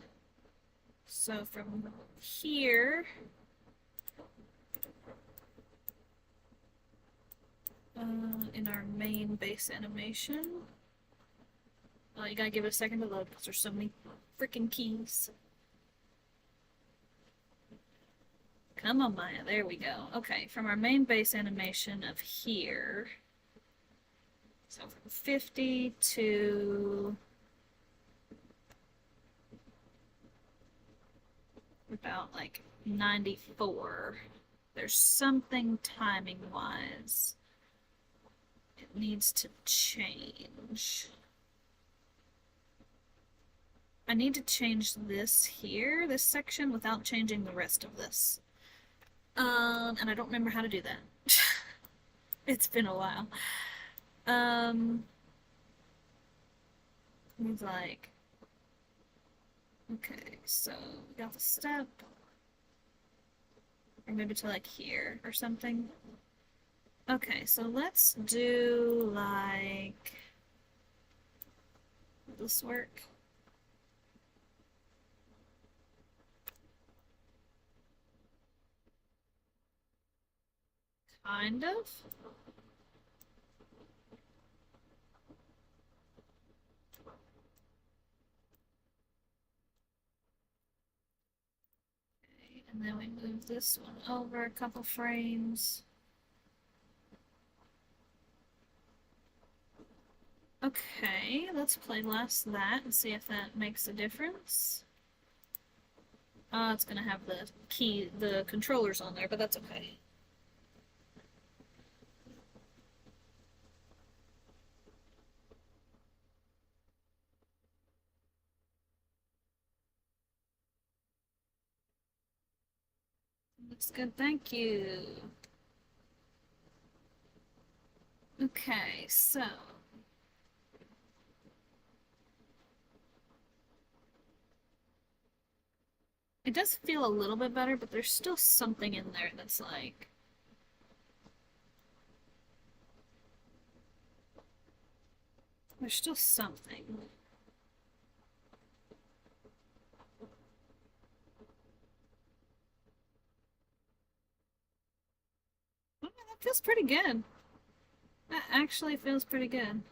So from here, in our main base animation, oh, you gotta give it a second to load because there's so many freaking keys. Come on, Maya. There we go. Okay, from our main base animation of here, so from 50 to about like 94. There's something timing-wise it needs to change. I need to change this here, this section, without changing the rest of this. And I don't remember how to do that. It's been a while. It's like, okay, so we got the step, or maybe to like here or something. Okay, so let's do like, will this work? Kind of. Okay, and then we move this one over a couple frames. Okay, let's play blast that and see if that makes a difference. It's gonna have the controllers on there, but that's okay. Looks good, thank you. Okay, so it does feel a little bit better, but there's still something in there that's like there's still something. Oh, that feels pretty good. That actually feels pretty good.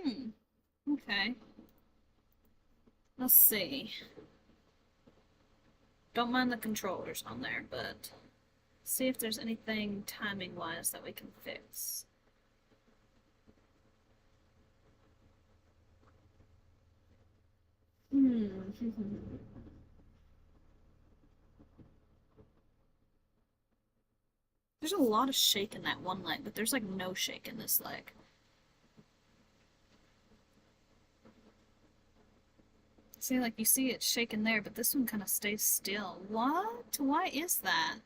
Hmm. Okay. Let's see. Don't mind the controllers on there, but see if there's anything timing-wise that we can fix. Hmm. There's a lot of shake in that one leg, but there's like no shake in this leg. See, like you see it shaking there, but this one kind of stays still. What? Why is that?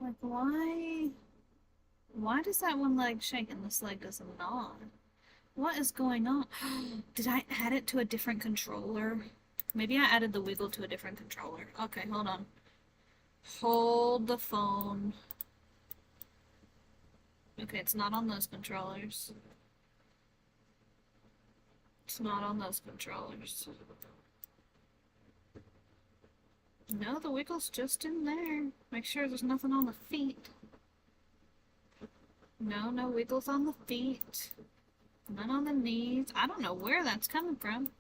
Like, why? Why does that one leg shake and this leg does not? What is going on? Did I add it to a different controller? Maybe I added the wiggle to a different controller. Okay, hold on. Hold the phone. Okay, it's not on those controllers. It's not on those controllers. No, the wiggle's just in there. Make sure there's nothing on the feet. No, no wiggles on the feet. None on the knees. I don't know where that's coming from.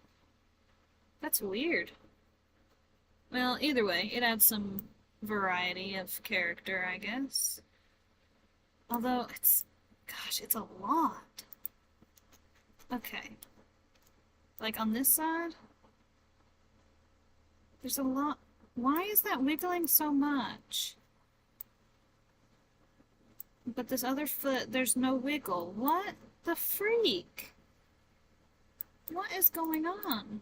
That's weird. Well, either way, it adds some variety of character, I guess. Although, gosh, it's a lot. Okay. Like on this side, there's a lot. Why is that wiggling so much? But this other foot, there's no wiggle. What the freak? What is going on?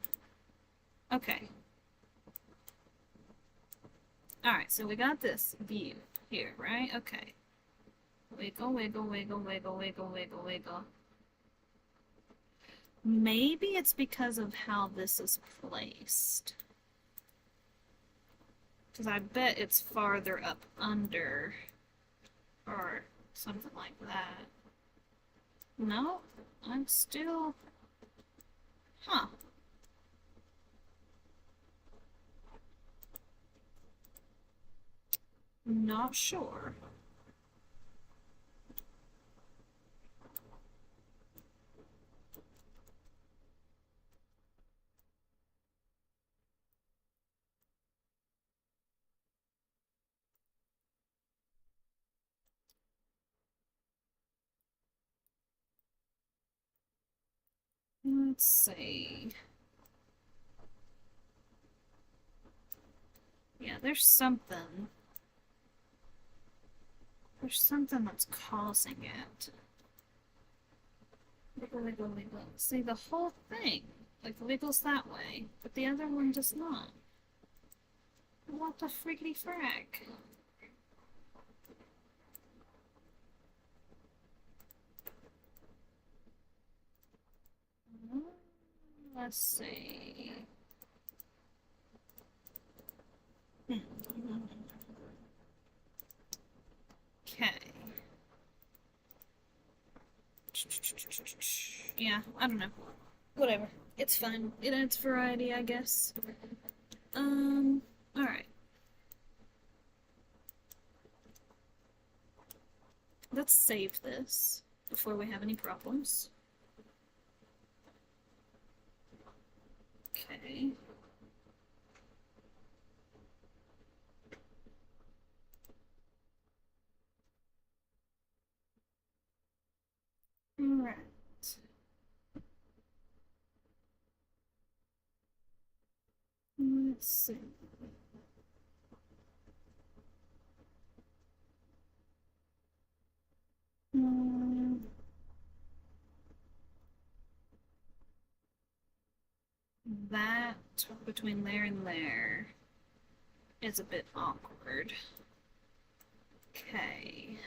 Okay. Alright, so we got this view here, right? Okay. Wiggle, wiggle, wiggle, wiggle, wiggle, wiggle, wiggle. Maybe it's because of how this is placed. Because I bet it's farther up under. Or something like that. No, I'm still... Huh. Not sure. Let's see. Yeah, there's something. There's something that's causing it. Wiggle, wiggle, wiggle. See, the whole thing, like, wiggles that way, but the other one does not. What the friggity frack? Let's see. Okay. Yeah, I don't know. Whatever. It's fine. It adds variety, I guess. Alright. Let's save this before we have any problems. Okay. Alright. Let's see. between there and there is a bit awkward. Okay.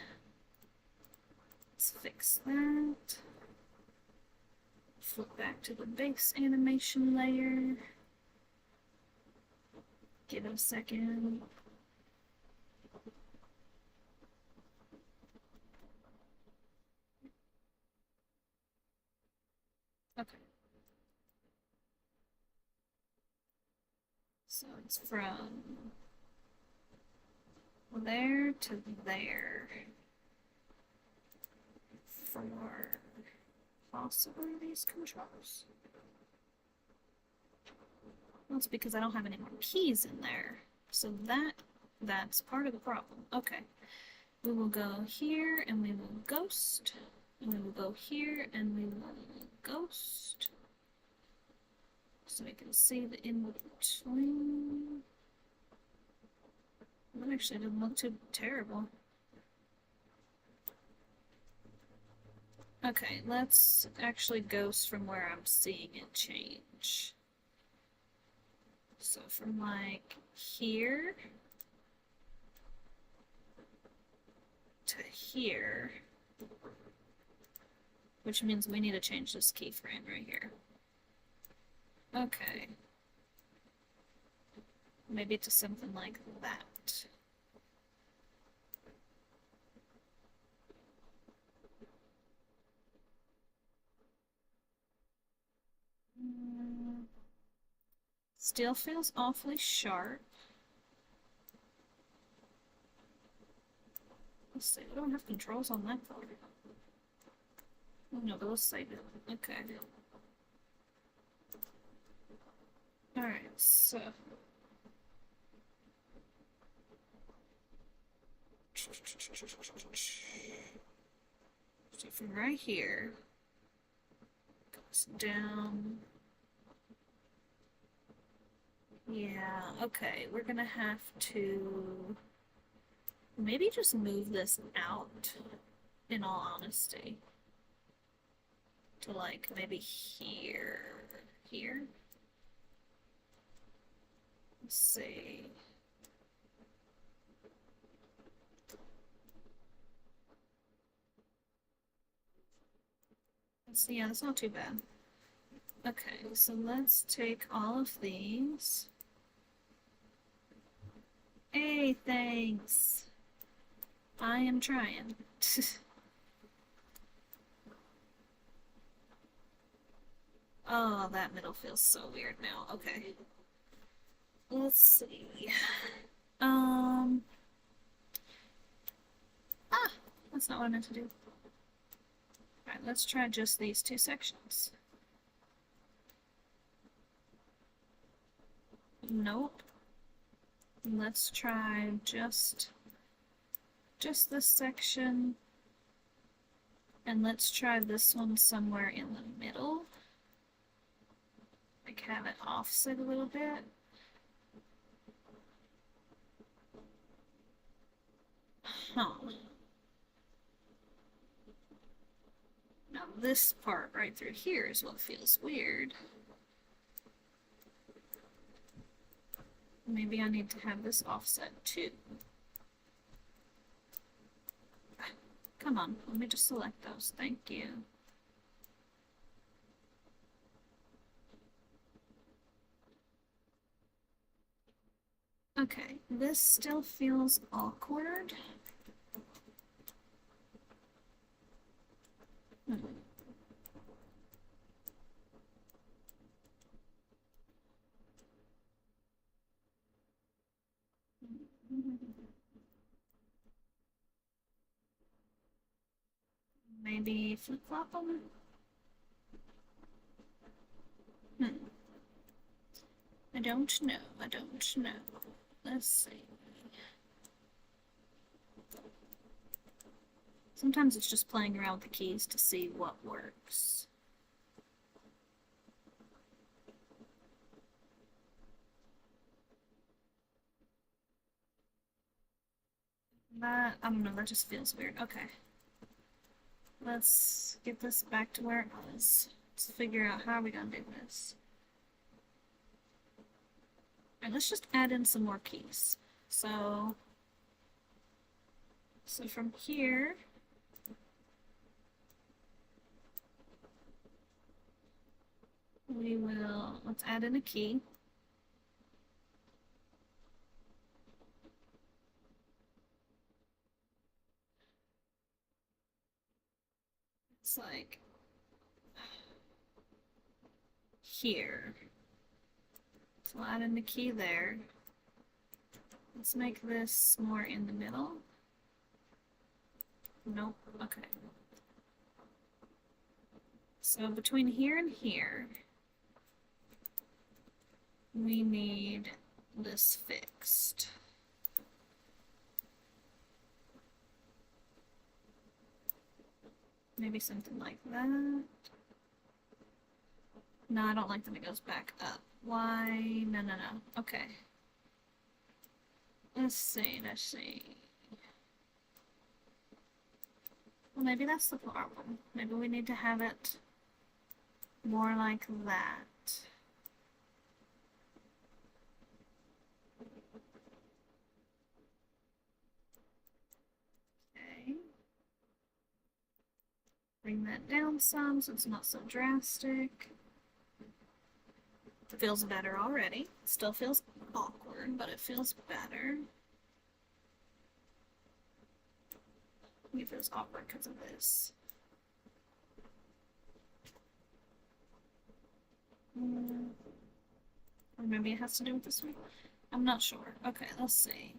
Let's fix that. Flip back to the base animation layer. Give it a second. Okay. So it's from there to there for possibly these controls. Well, it's because I don't have any more keys in there. So that's part of the problem. Okay. We will go here and we will ghost. And we will go here and we will ghost. So we can see the in-between. That actually didn't look too terrible. Okay, let's actually ghost from where I'm seeing it change. So from like here to here, which means we need to change this keyframe right here. Okay. Maybe to something like that. Still feels awfully sharp. Let's see, we don't have controls on that color. Oh, no, but let's save it. Okay. Alright, so. So from right here, goes down. Yeah, okay, we're gonna have to maybe just move this out, in all honesty. To like maybe here. Let's see. Yeah, that's not too bad. Okay, so let's take all of these. Hey, thanks. I am trying. Oh, that middle feels so weird now. Okay. Let's see. That's not what I meant to do. Alright, let's try just these two sections. Nope. Let's try just this section. And let's try this one somewhere in the middle. Like have it offset a little bit. Huh. Now this part right through here is what feels weird. Maybe I need to have this offset too. Come on, let me just select those. Thank you. Okay, this still feels awkward. Maybe flip-flop them? I don't know. Let's see. Sometimes it's just playing around with the keys to see what works. I don't know, that just feels weird. Okay. Let's get this back to where it was. Let's figure out how we're gonna do this. And let's just add in some more keys. So from here, let's add in a key. It's like here. So we'll add in the key there. Let's make this more in the middle. Nope, okay. So between here and here, we need this fixed. Maybe something like that. No, I don't like that it goes back up. Why? No, no, no. Okay. Let's see, let's see. Well, maybe that's the problem. Maybe we need to have it more like that. Okay. Bring that down some so it's not so drastic. It feels better already. Still feels awkward, but it feels better. Maybe it feels awkward because of this. Or maybe it has to do with this one. I'm not sure. Okay, let's see.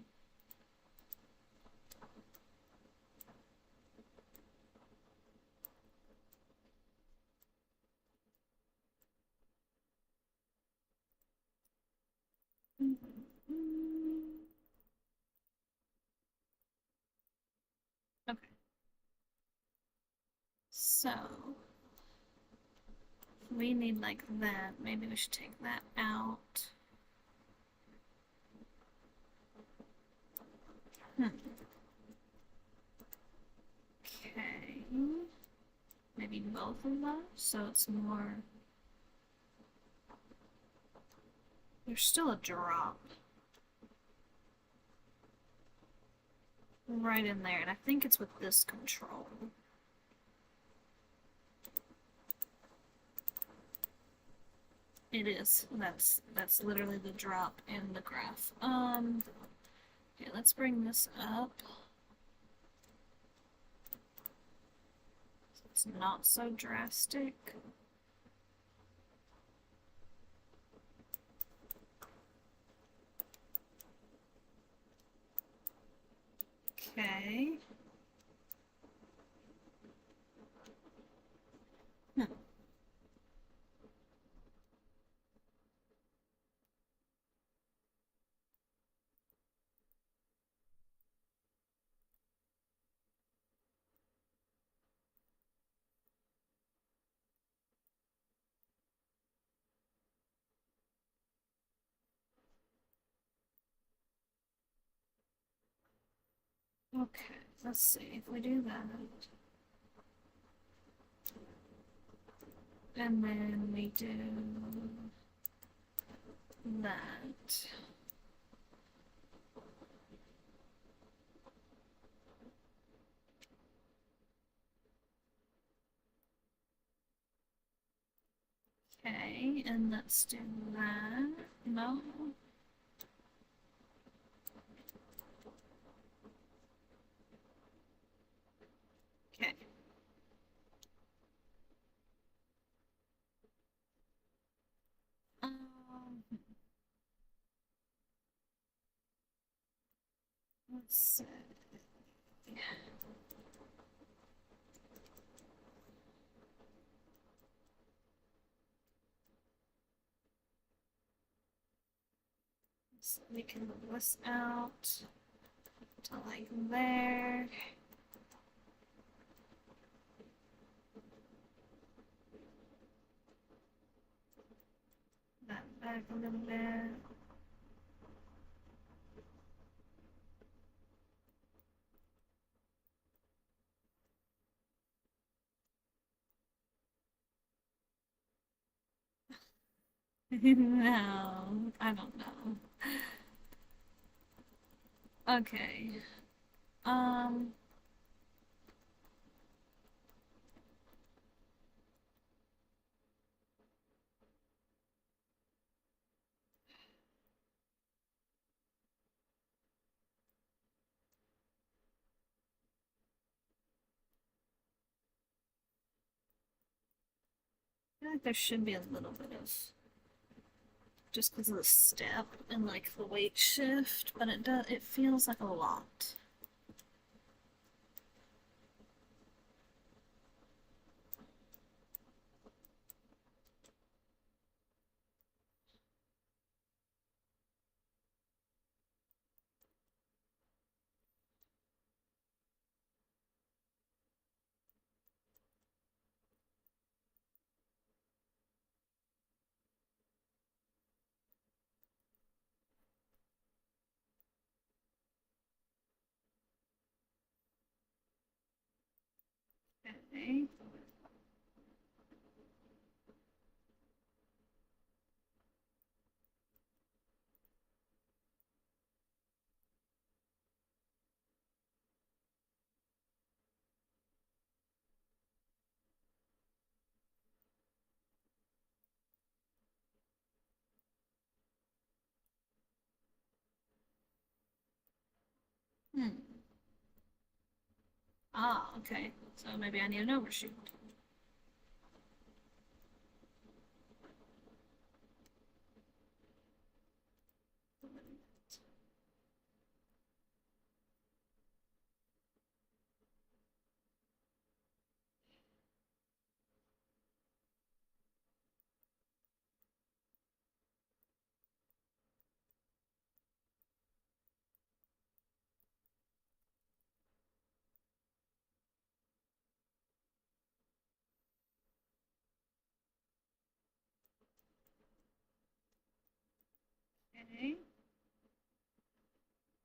Okay. So we need like that. Maybe we should take that out. Okay. Maybe both of those, so it's more. There's still a drop right in there, and I think it's with this control. It is. That's literally the drop in the graph. Okay, let's bring this up. So it's not so drastic. Okay. Okay, let's see if we do that. And then we do that. Okay, and let's do that. No. Okay. Let's see. So we can move this out to like there. That back a little bit. No, I don't know. Okay. Um, I feel like there should be a little bit of just because of the step and like the weight shift, but it feels like a lot. Okay. Hmm. Ah, okay. So maybe I need an overshoot. Okay.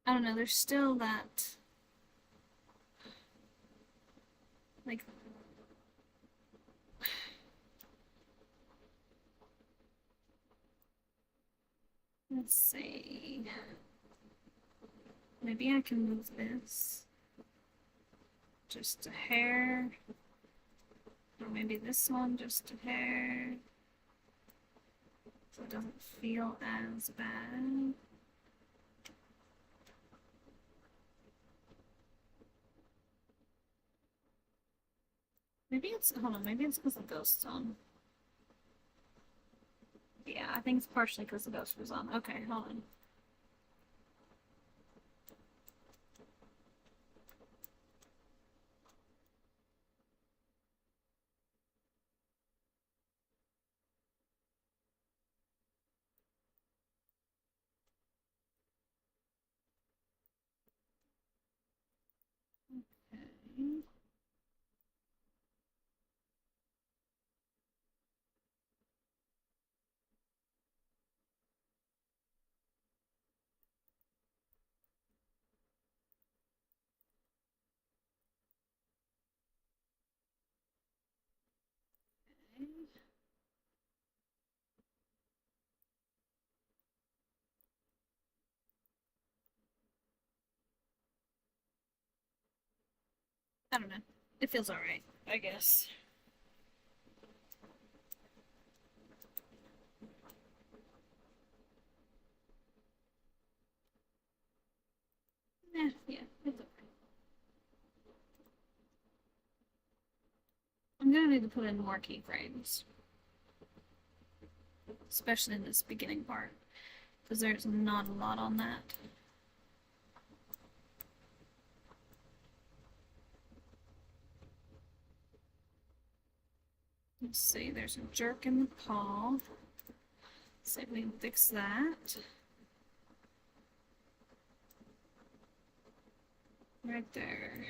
I don't know, there's still that like let's see. Maybe I can move this just a hair. Or maybe this one just a hair. So it doesn't feel as bad. Maybe it's, hold on, maybe it's because the ghost's on. Yeah, I think it's partially because the ghost was on. Okay, hold on. Okay. I don't know. It feels alright, I guess. Yeah, it's okay. I'm gonna need to put in more keyframes, especially in this beginning part, because there's not a lot on that. Let's see, there's a jerk in the paw. Let's see if we can fix that. Right there.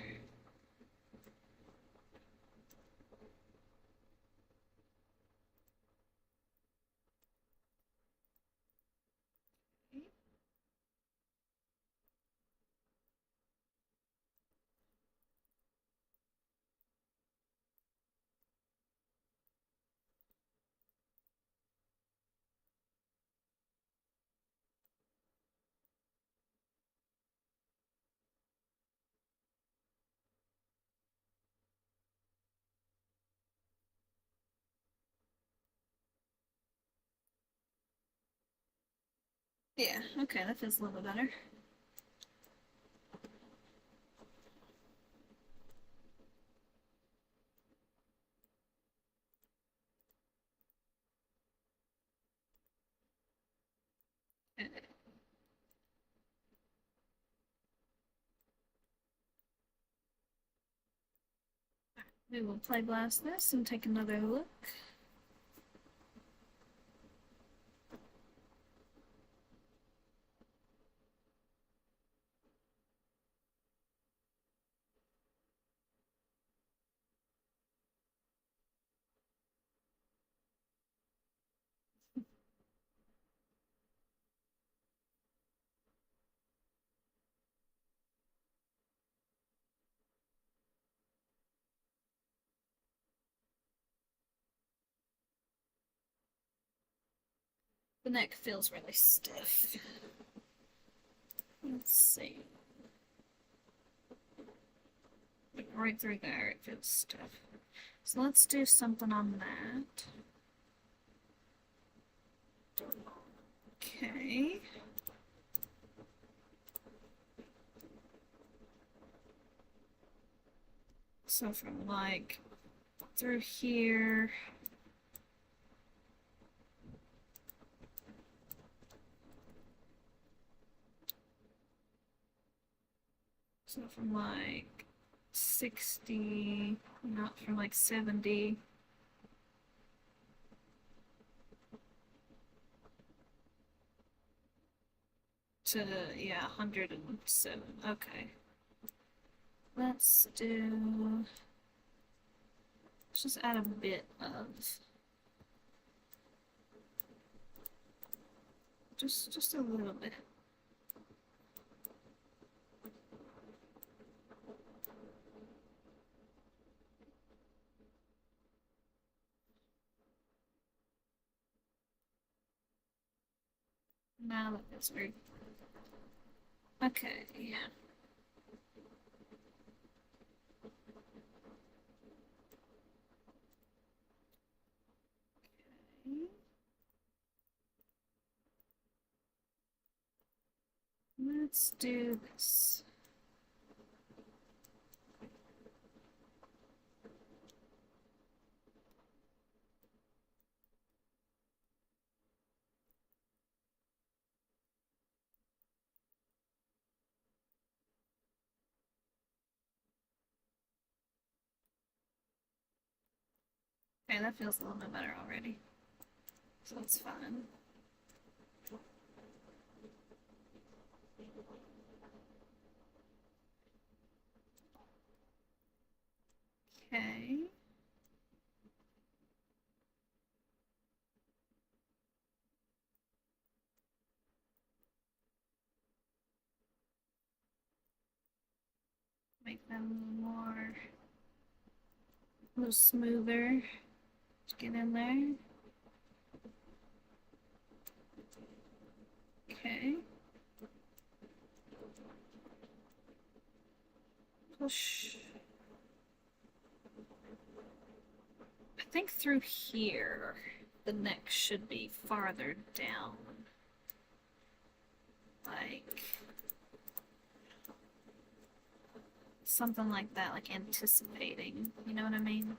Yeah, okay, that feels a little bit better. We will play blast this and take another look. The neck feels really stiff. Let's see. Right through there, it feels stiff. So let's do something on that. Okay. So from like through here. So from like 60, not from like 70. To, yeah, 107. Okay. Let's do. Let's just add a bit of. Just a little bit. Now that feels weird. Okay. Let's do this. Okay, that feels a little bit better already. So that's fine. Okay. Make them a little smoother. Just get in there. Okay. Push. I think through here, the neck should be farther down. Like something like that, like anticipating. You know what I mean?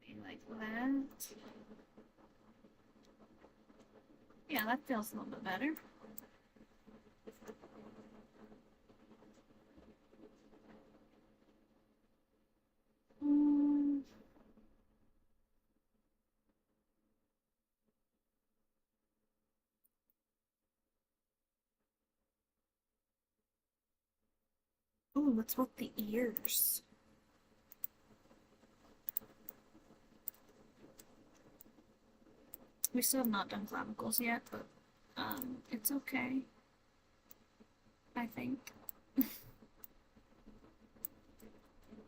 Maybe like that. Yeah, that feels a little bit better. Ooh, let's work the ears. We still have not done clavicles yet, but it's okay. I think.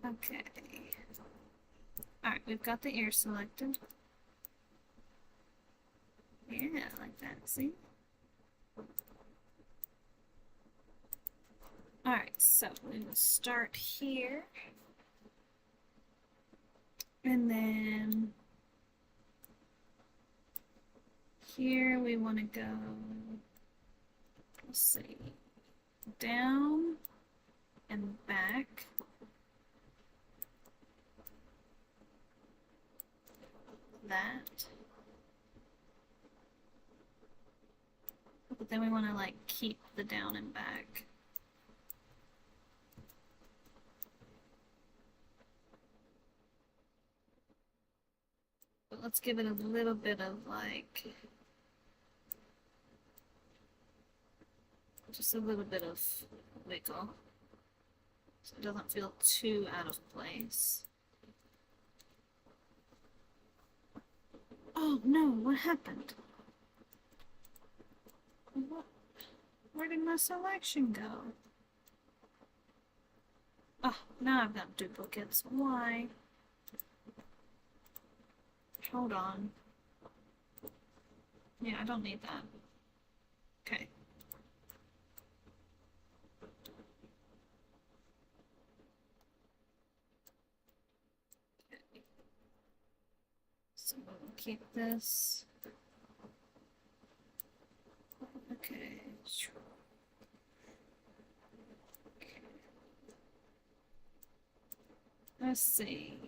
Okay. Alright, we've got the ear selected. Yeah, like that, see? Alright, so we will start here. And then here we want to go, let's see, down and back. That. But then we want to like keep the down and back. But let's give it a little bit of like, just a little bit of wiggle, so it doesn't feel too out of place. Oh no, what happened? What? Where did my selection go? Oh, now I've got duplicates. Why? Hold on. Yeah, I don't need that. Okay. So we'll keep this. Okay. Let's see.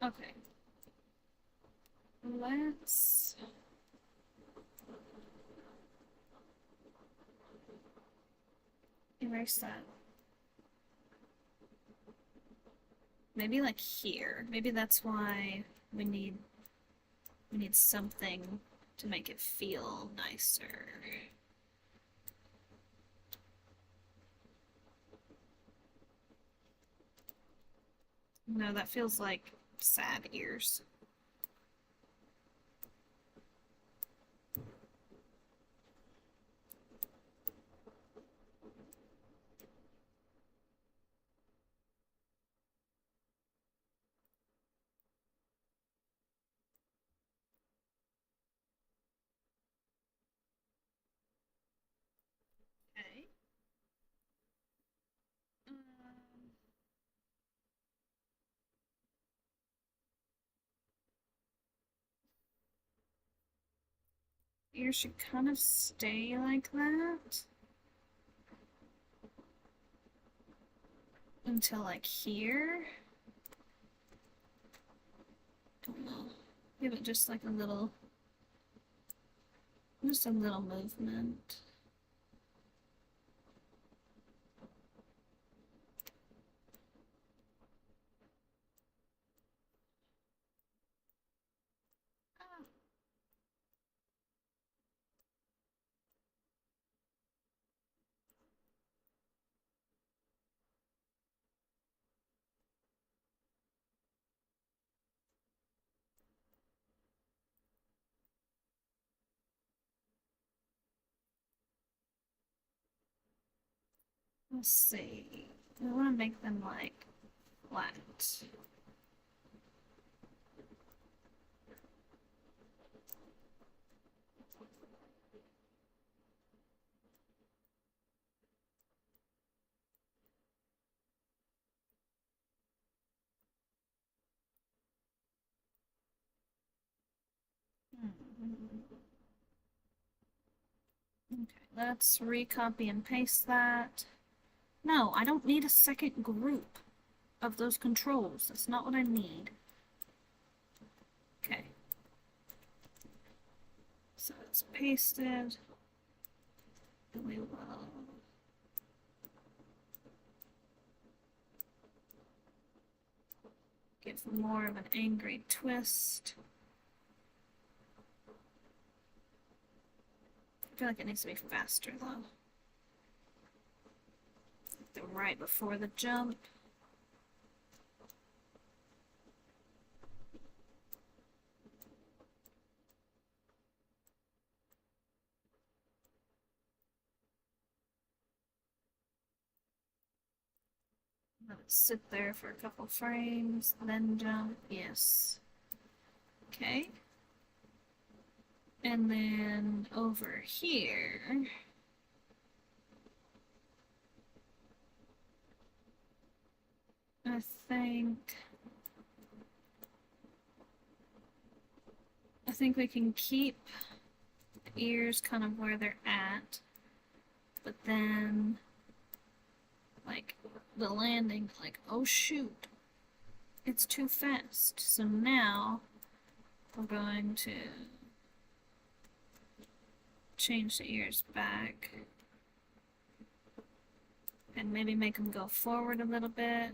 Okay. Let's erase that. Maybe like here. Maybe that's why we need something to make it feel nicer. No, that feels like sad ears. Okay. Ears should kind of stay like that until like here. Don't know. Give it just like a little movement. Let's see. We want to make them like flat. Okay, let's recopy and paste that. No, I don't need a second group of those controls. That's not what I need. Okay. So it's pasted. And we will give more of an angry twist. I feel like it needs to be faster though. Right before the jump. Let it sit there for a couple frames, then jump. Yes. Okay. And then over here, I think we can keep the ears kind of where they're at, but then like the landing, like, oh shoot, it's too fast. So now we're going to change the ears back and maybe make them go forward a little bit.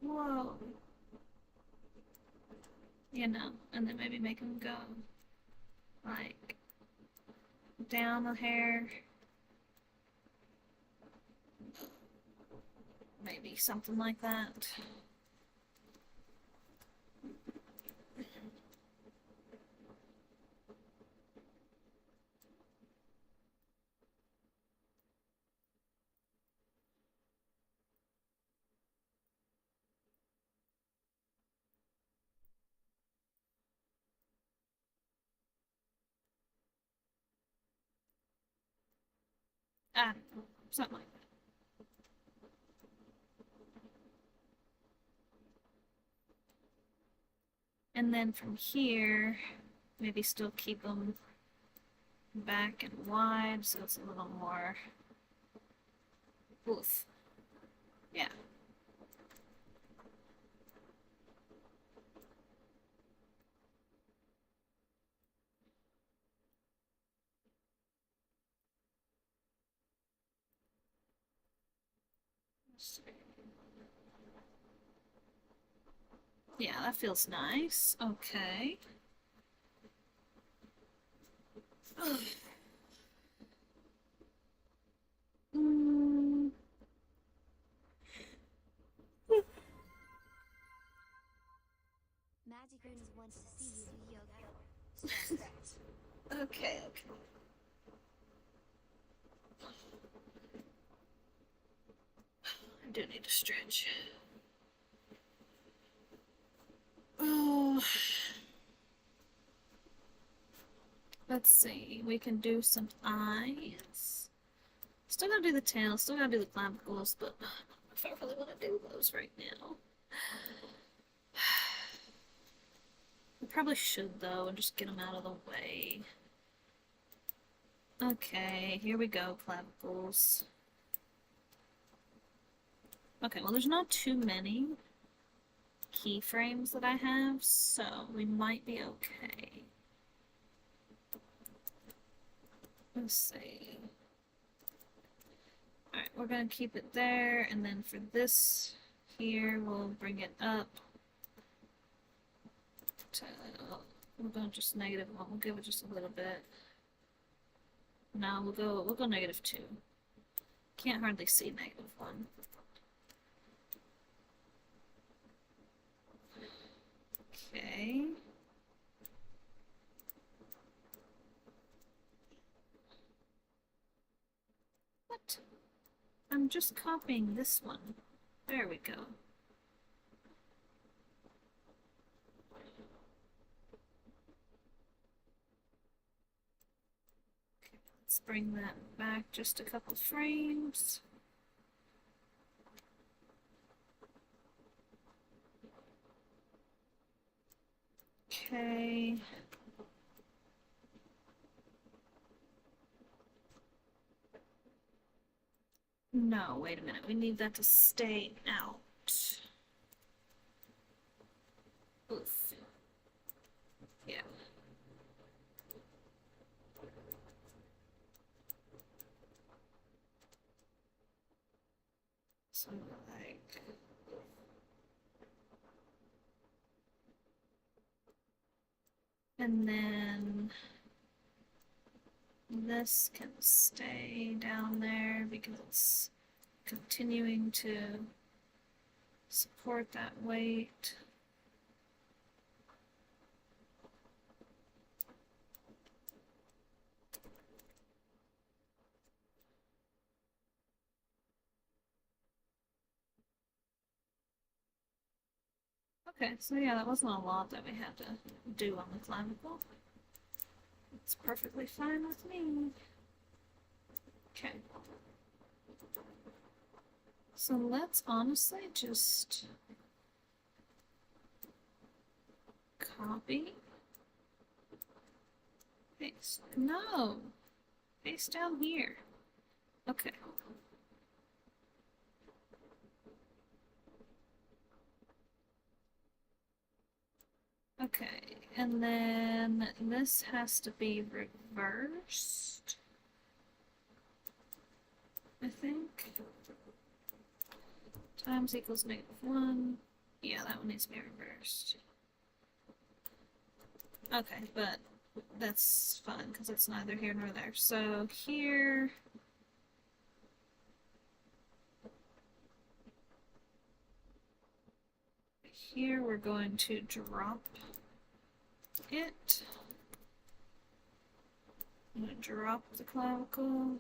Whoa. You know, and then maybe make them go like down a hair. Maybe something like that. I don't know, something like that. And then from here, maybe still keep them back and wide so it's a little more oof. Yeah. Yeah, that feels nice. Okay. Mm. Magic Runes wants to see you do yoga. Okay, okay. I do need to stretch. Oh. Let's see. We can do some eyes. Still gotta do the tail, still gotta do the clavicles, but I don't know if I really want to do those right now. I probably should, though, and just get them out of the way. Okay, here we go, clavicles. Okay, well, there's not too many keyframes that I have, so we might be okay. Let's see. Alright, we're gonna keep it there, and then for this here, we'll bring it up to, we'll go just -1. We'll give it just a little bit. No, we'll go -2. Can't hardly see -1. Okay. What? I'm just copying this one. There we go. Okay, let's bring that back just a couple frames. Okay. No, wait a minute. We need that to stay out. Oof. Yeah. So like... And then this can stay down there because it's continuing to support that weight. Okay, so yeah, that wasn't a lot that we had to do on the clavicle. It's perfectly fine with me. Okay. So let's honestly just copy, paste. No, paste down here. Okay. Okay, and then this has to be reversed, I think. Times equals -1. Yeah, that one needs to be reversed. Okay, but that's fine because it's neither here nor there. So here, we're going to drop it. I'm going to drop the clavicle.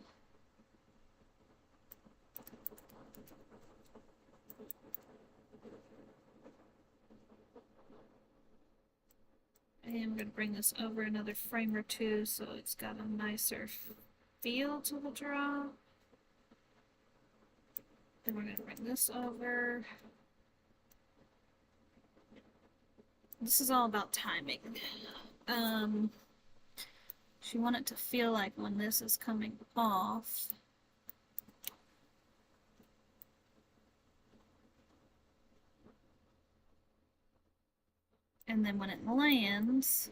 And I'm going to bring this over another frame or two so it's got a nicer feel to the drop. Then we're going to bring this over. This is all about timing. If you want it to feel like when this is coming off, and then when it lands,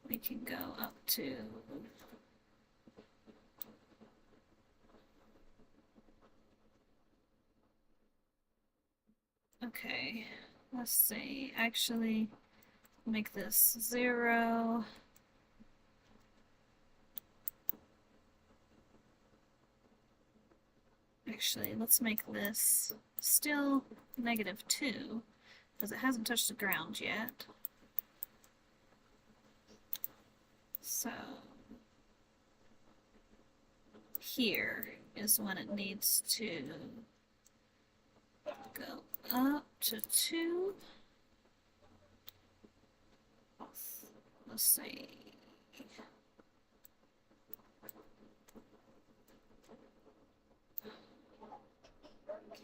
we can go up to okay, let's see, actually make this 0. Actually, let's make this still -2 because it hasn't touched the ground yet. So here is when it needs to go up to 2. Let's see.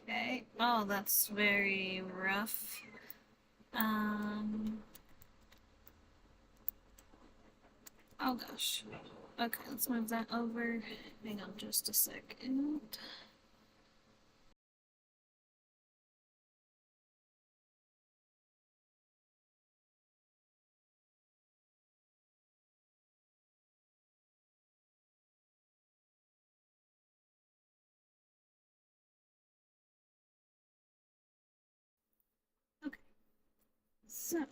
Okay. Oh, that's very rough. Oh gosh. Okay, let's move that over. Hang on just a second. Okay. So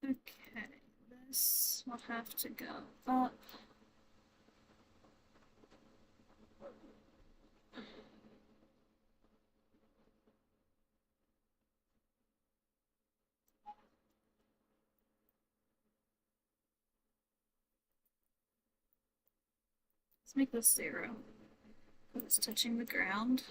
okay, this will have to go up. Let's make this 0. It's touching the ground.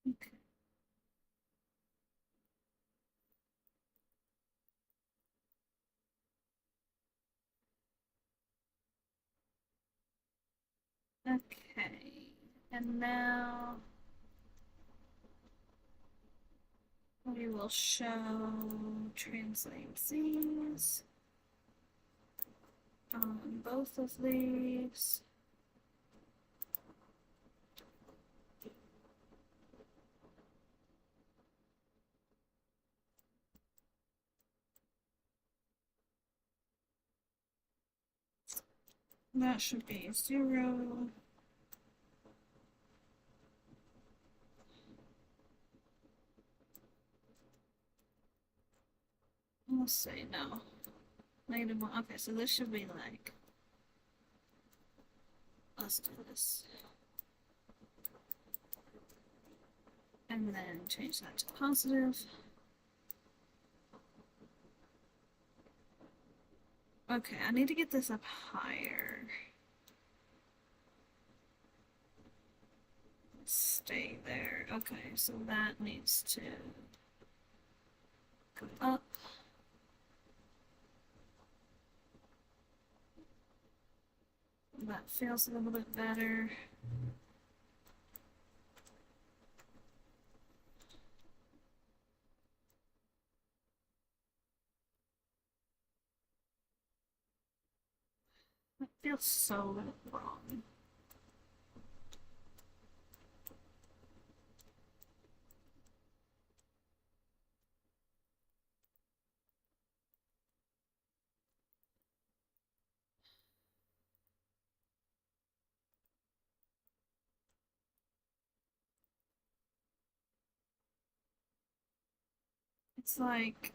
Okay. Okay. And now we will show translate these on both of these. That should be 0. Let's see, no. -1. Okay, so this should be like. Let's do this. And then change that to positive. Okay, I need to get this up higher. Stay there. Okay, so that needs to go up. That feels a little bit better. That feels so wrong. It's like,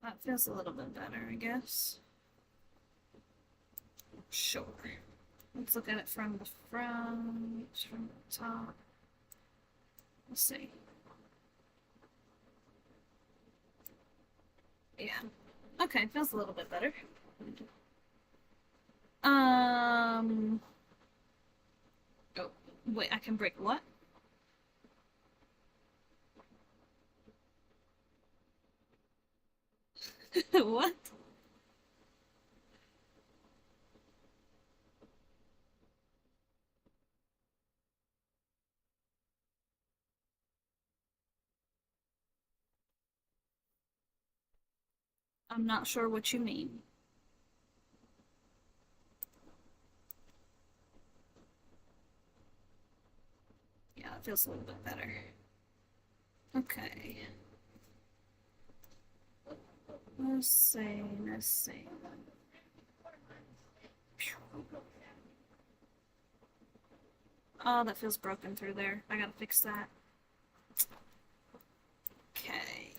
that feels a little bit better, I guess. Sure. Let's look at it from the front, from the top. Let's see. Yeah. Okay, feels a little bit better. Oh, wait, I can break what? What? I'm not sure what you mean. Yeah, it feels a little bit better. Okay. Let's see, let's see. Oh, that feels broken through there. I gotta fix that. Okay.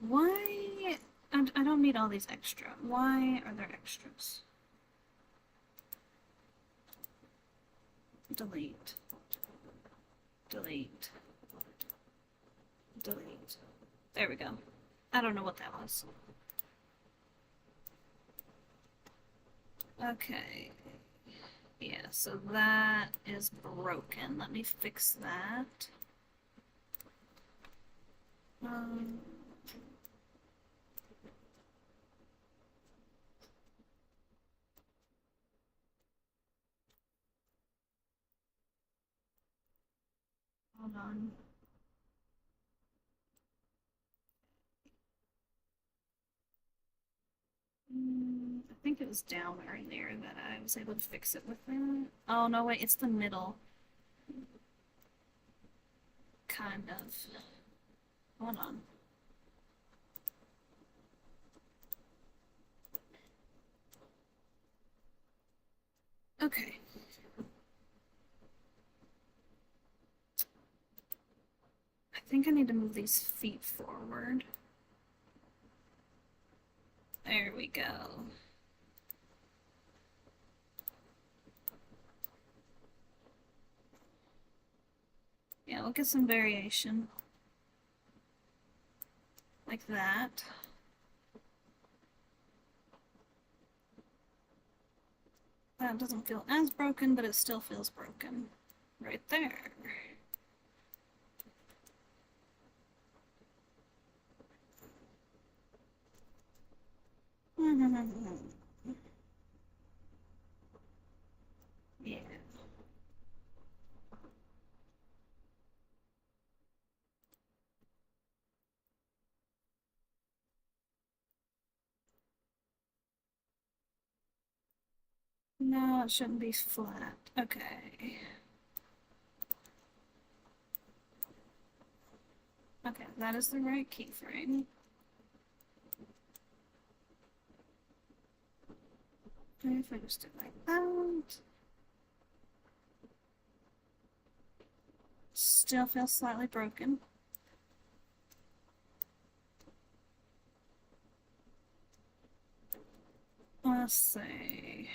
Why? I don't need all these extra. Why are there extras? Delete. Delete. Delete. There we go. I don't know what that was. Okay. Yeah, so that is broken. Let me fix that. Hold on. I think it was down earlier that I was able to fix it with that. Oh, no, wait, it's the middle. Kind of. Hold on. Okay. I think I need to move these feet forward. There we go. Yeah, we'll get some variation. Like that. That doesn't feel as broken, but it still feels broken. Right there. Yeah. No, it shouldn't be flat. Okay. Okay, that is the right keyframe. If I just do it like that. Still feels slightly broken. Let's see.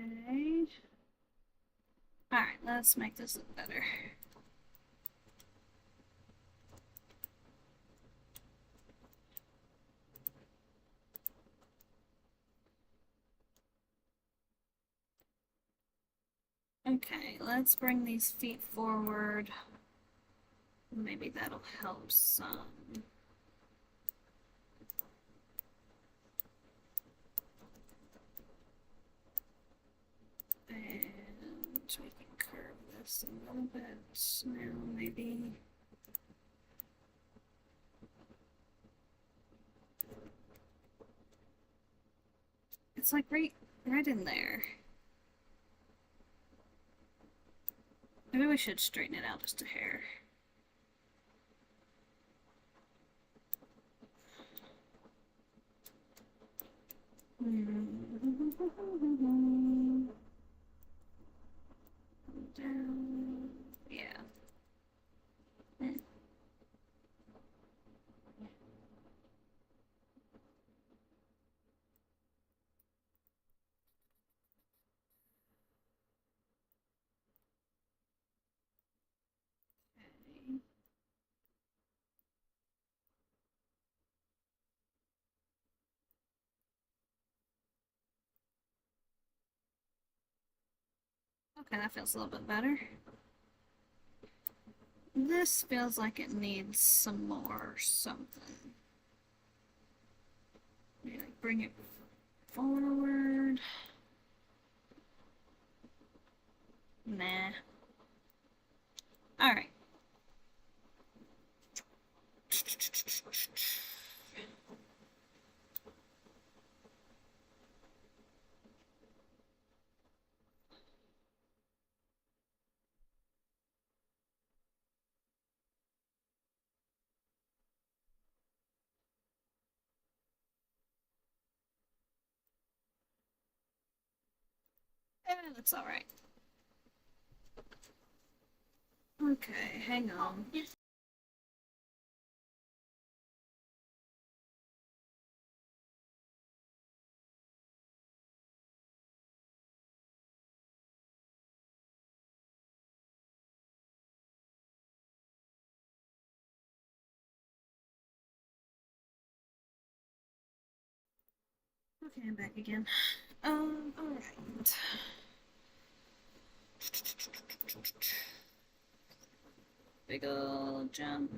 Okay. Alright, let's make this look better. Okay, let's bring these feet forward. Maybe that'll help some. And we can curve this a little bit now, maybe. It's like right in there. Maybe we should straighten it out just a hair. Down. Yeah. Okay, that feels a little bit better. This feels like it needs some more something. Maybe like bring it forward. Nah. Alright. Yeah, that's alright. Okay, hang on. Okay, I'm back again. Alright. Big ol' jump.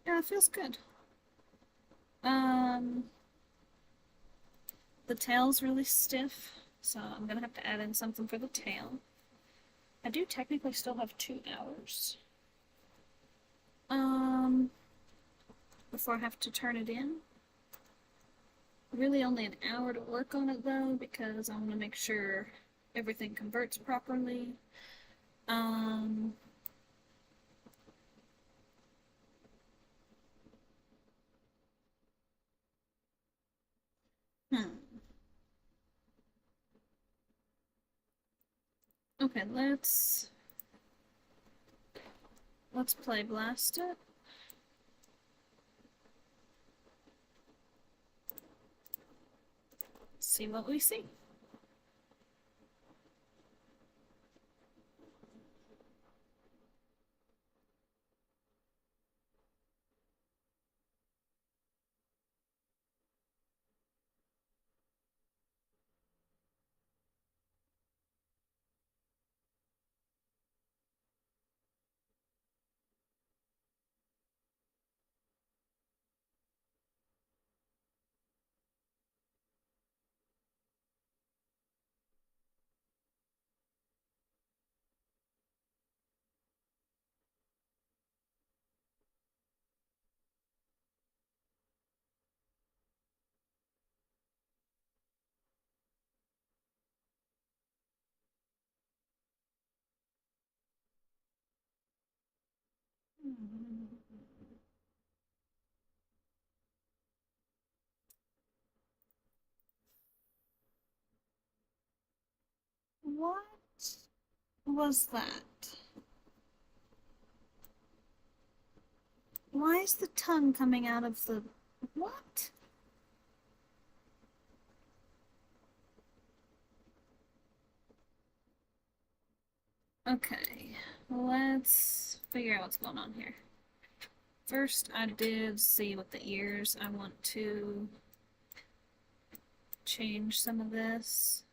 Yeah, it feels good. The tail's really stiff, so I'm gonna have to add in something for the tail. I do technically still have 2 hours. Before I have to turn it in. Really only an hour to work on it though, because I want to make sure everything converts properly. Hmm. Okay, let's play blast it. See what we see. What was that? Why is the tongue coming out of the... What? Okay, let's figure out what's going on here. First, I did see with the ears. I want to change some of this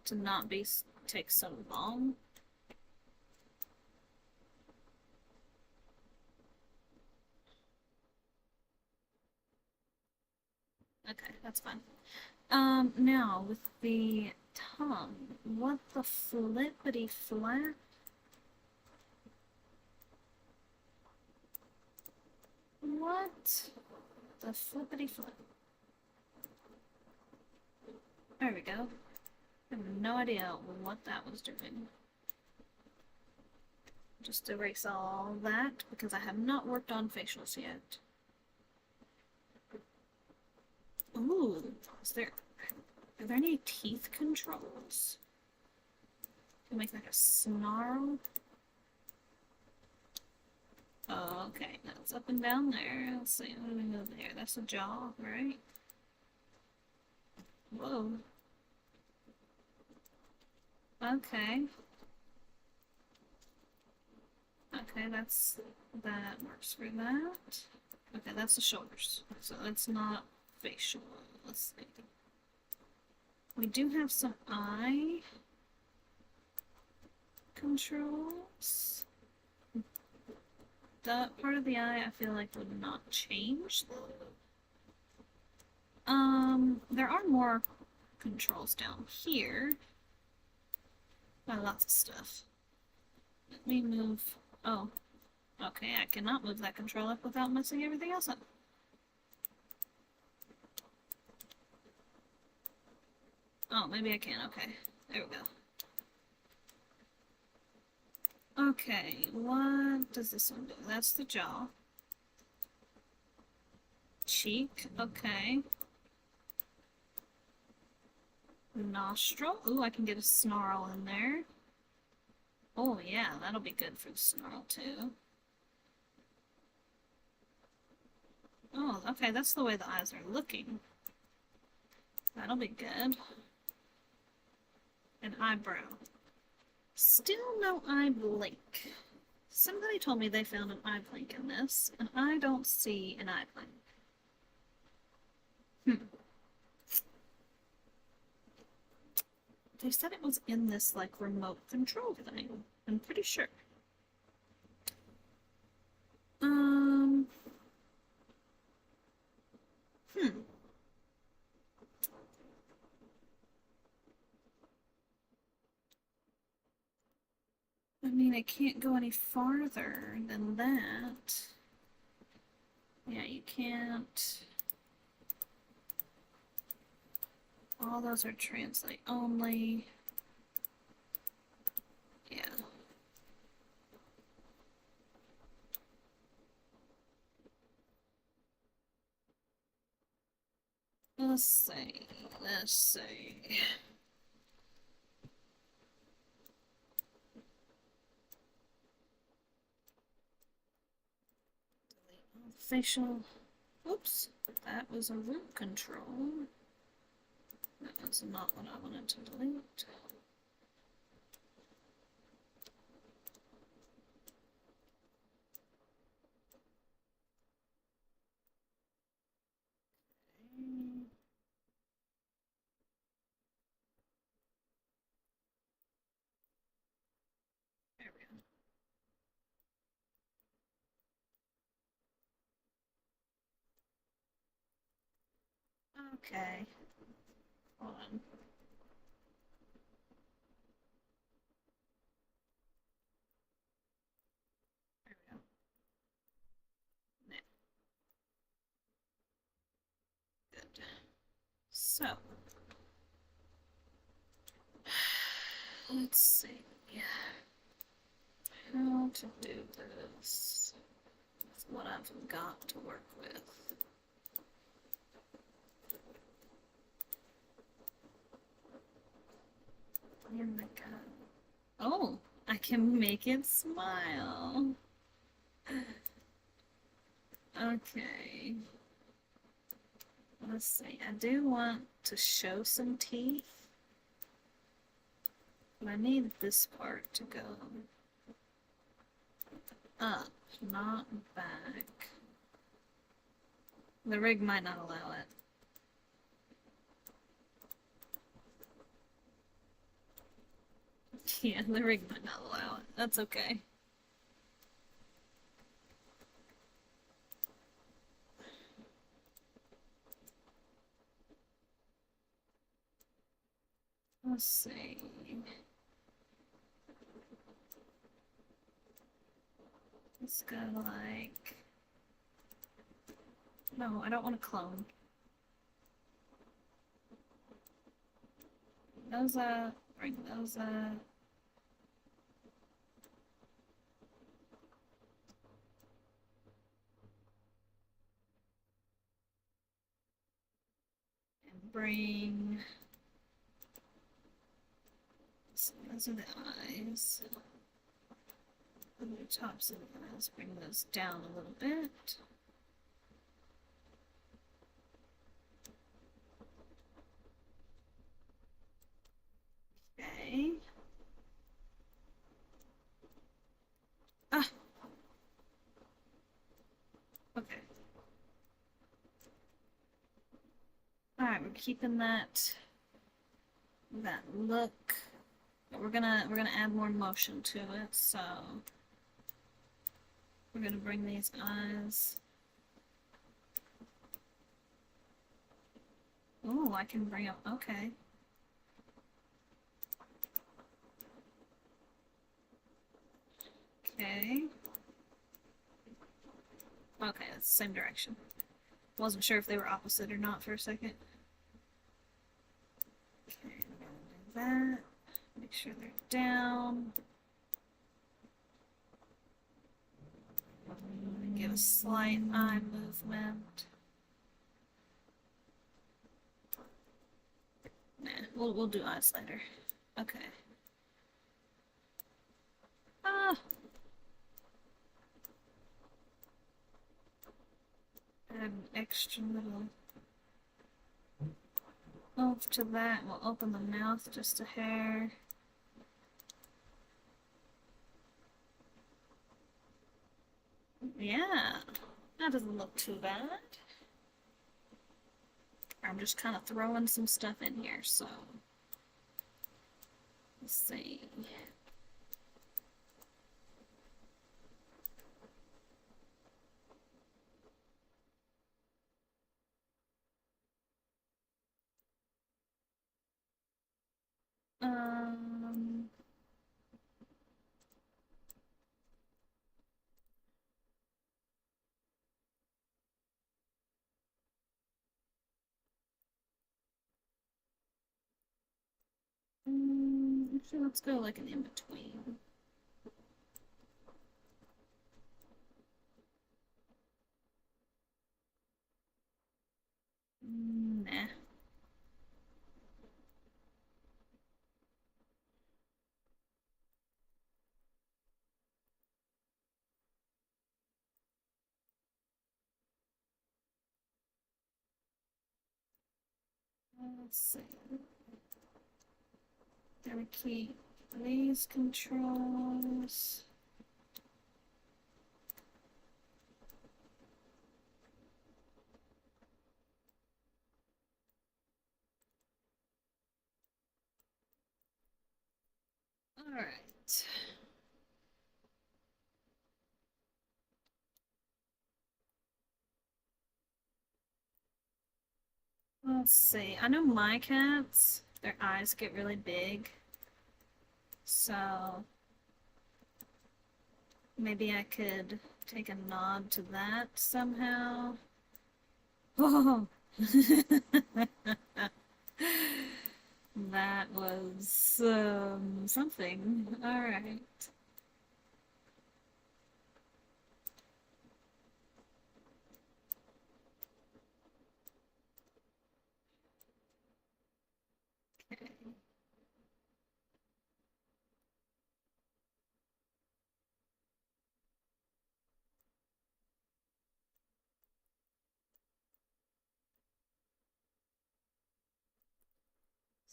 to not be take so long. Okay, that's fine. Now with the tongue, what the flippity flap? What the flippity flip? There we go. I have no idea what that was doing. Just erase all that because I have not worked on facials yet. Ooh, are there any teeth controls? Can make like a snarl. Oh, okay, that's up and down there. Let's see, what do we move there? That's a jaw, right? Whoa. Okay. Okay, that works for that. Okay, that's the shoulders. So that's not facial. Let's see. We do have some eye controls. That part of the eye I feel like would not change though. There are more controls down here. Got lots of stuff. Let me move. Oh, okay, I cannot move that control up without messing everything else up. Oh, maybe I can. Okay, there we go. Okay, what does this one do? That's the jaw. Cheek, okay. Nostril. Ooh, I can get a snarl in there. Oh yeah, that'll be good for the snarl too. Oh, okay, that's the way the eyes are looking. That'll be good. An eyebrow. Still no eye blink. Somebody told me they found an eye blink in this, and I don't see an eye blink. They said it was in this, like, remote control thing. I'm pretty sure. I mean, I can't go any farther than that. Yeah, you can't. All those are translate only. Yeah. Let's see. Let's see. Facial. Oops. That was a root control. That's not what I wanted to delete. There we go. Okay. Hold on. There we go. Now. Good. So. Let's see. how to do this. That's what I've got to work with. Where did it go? Oh, I can make it smile. Okay. Let's see. I do want to show some teeth, but I need this part to go up, not back. The rig might not allow it. Yeah, the rig might not allow it. That's okay. Let's see. Let's go like... No, I don't want to clone. Those up, bring those up. And bring... So those are the eyes. The tops of the eyes, bring those down a little bit. Okay. Ah! Okay. Alright, we're keeping that look. But we're gonna add more motion to it, so we're gonna bring these eyes. Oh, I can bring up, okay. Okay. Okay, it's the same direction. Wasn't sure if they were opposite or not for a second. Okay, I'm gonna do that. Make sure they're down. Give a slight eye movement. Nah, we'll do eyes later. Okay. Ah. Add an extra little oomph to that. We'll open the mouth just a hair. Yeah, that doesn't look too bad. I'm just kind of throwing some stuff in here, so let's see. Um, Actually, let's go like an in-between. Nah. Let's see. Gonna keep these controls. All right. Let's see. I know my cats, their eyes get really big. So maybe I could take a nod to that somehow. Oh! That was something. Alright.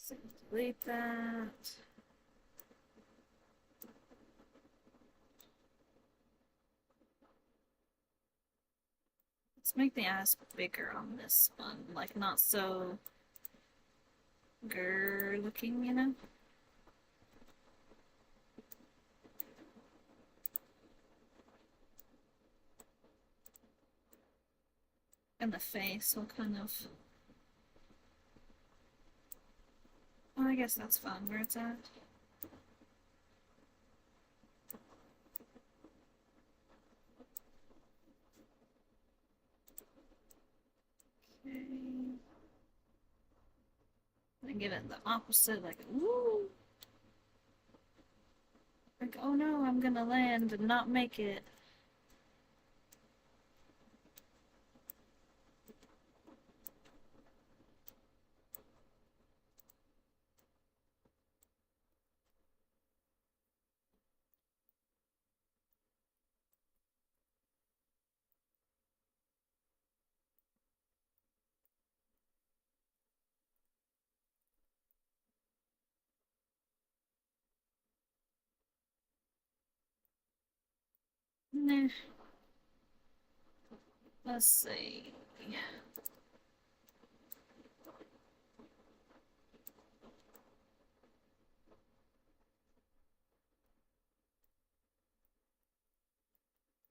So delete that. Let's make the eyes bigger on this one, like not so grr looking, you know? And the face will kind of... Well, I guess that's fine where it's at. Okay. And give it the opposite, like, woo! Like, oh no, I'm gonna land and not make it. Nah. Let's see.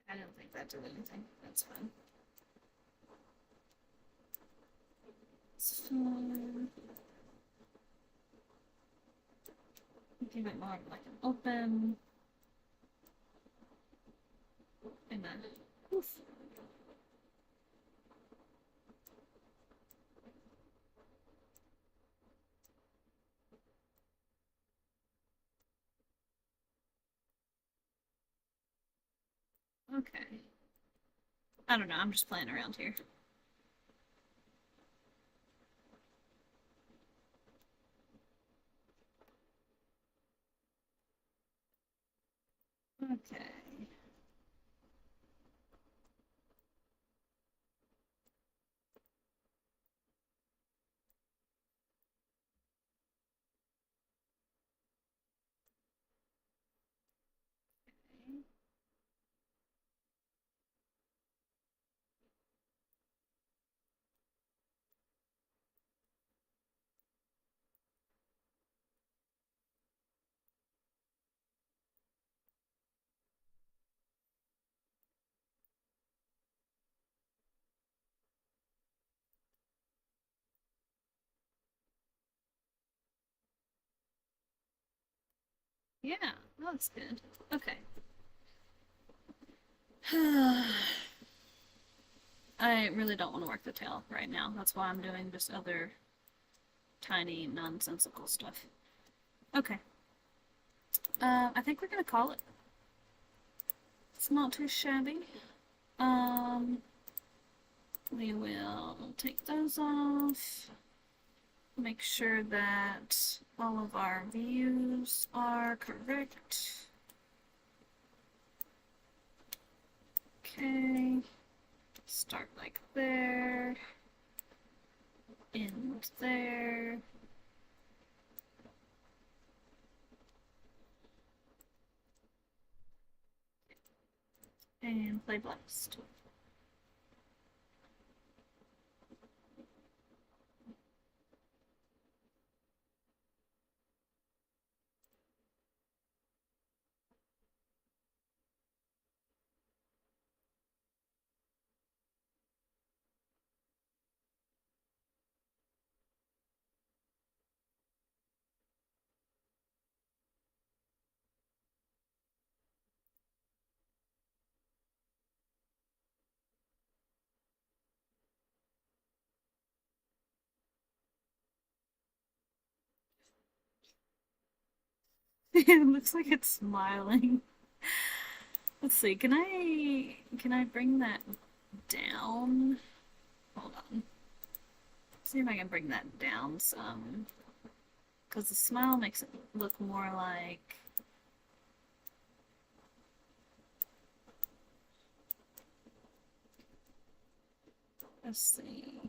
I don't think that did anything. That's fine. It's fine. Give it more like an open. And then poof. Okay. I don't know, I'm just playing around here. Okay. Yeah, that's good. Okay. I really don't want to work the tail right now. That's why I'm doing this other tiny nonsensical stuff. Okay. I think we're gonna call it. It's not too shabby. We will take those off. Make sure that all of our views are correct. Okay. Start like there. End there. And play blast. It looks like it's smiling. Let's see, can I bring that down? Hold on. See if I can bring that down some. Because the smile makes it look more like... Let's see.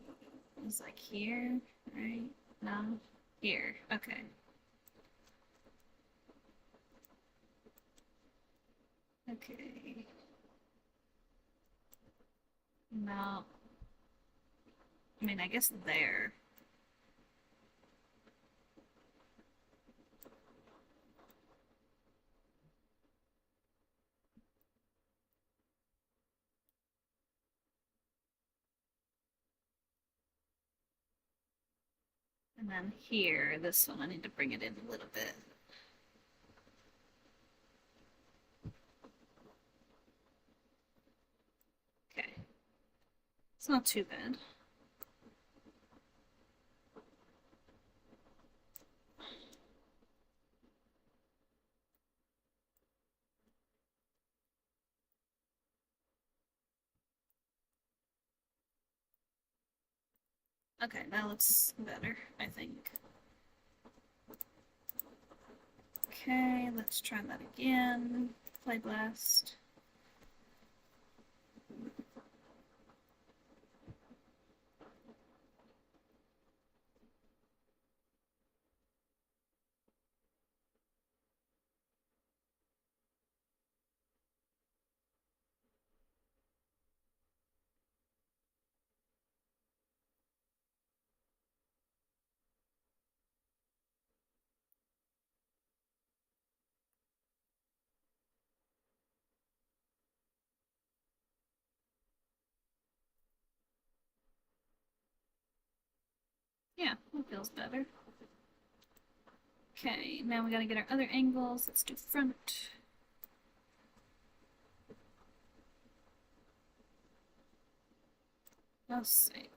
It's like here, right? No? Here, okay. Okay. No. I mean, I guess there. And then here, this one, I need to bring it in a little bit. Okay. It's not too bad. Okay, that looks better, I think. Okay, let's try that again. Play blast. Yeah, that feels better. Okay, now we gotta get our other angles. Let's do front. Let's see.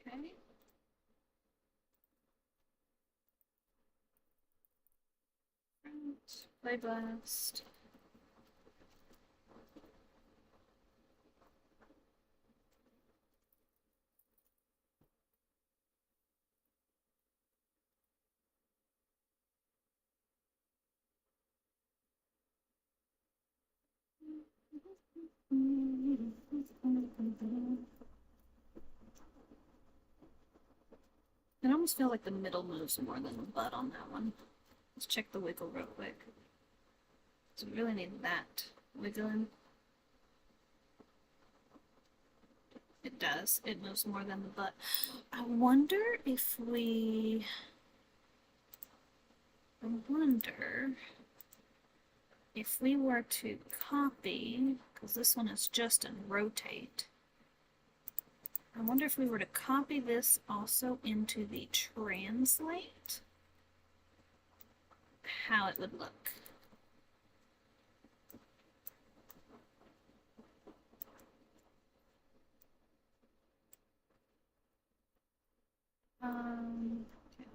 Okay. Front, play blast. It almost feels like the middle moves more than the butt on that one. Let's check the wiggle real quick. So we really need that wiggling. It does. It moves more than the butt. I wonder if we... I wonder if we were to copy, because this one is just in rotate. I wonder if we were to copy this also into the translate, how it would look. Okay.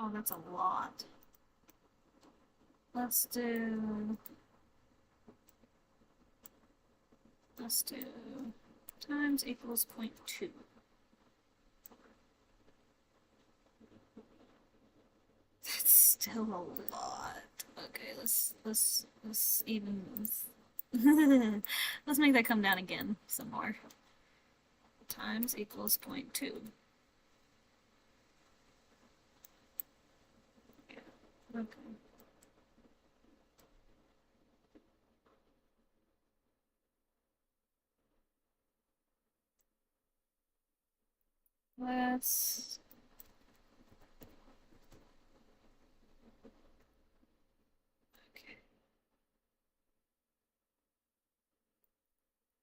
Oh, that's a lot. Let's do times equals 0.2. That's still a lot. Okay, let's even let's make that come down again some more. Times equals 0.2. Okay. Let's okay.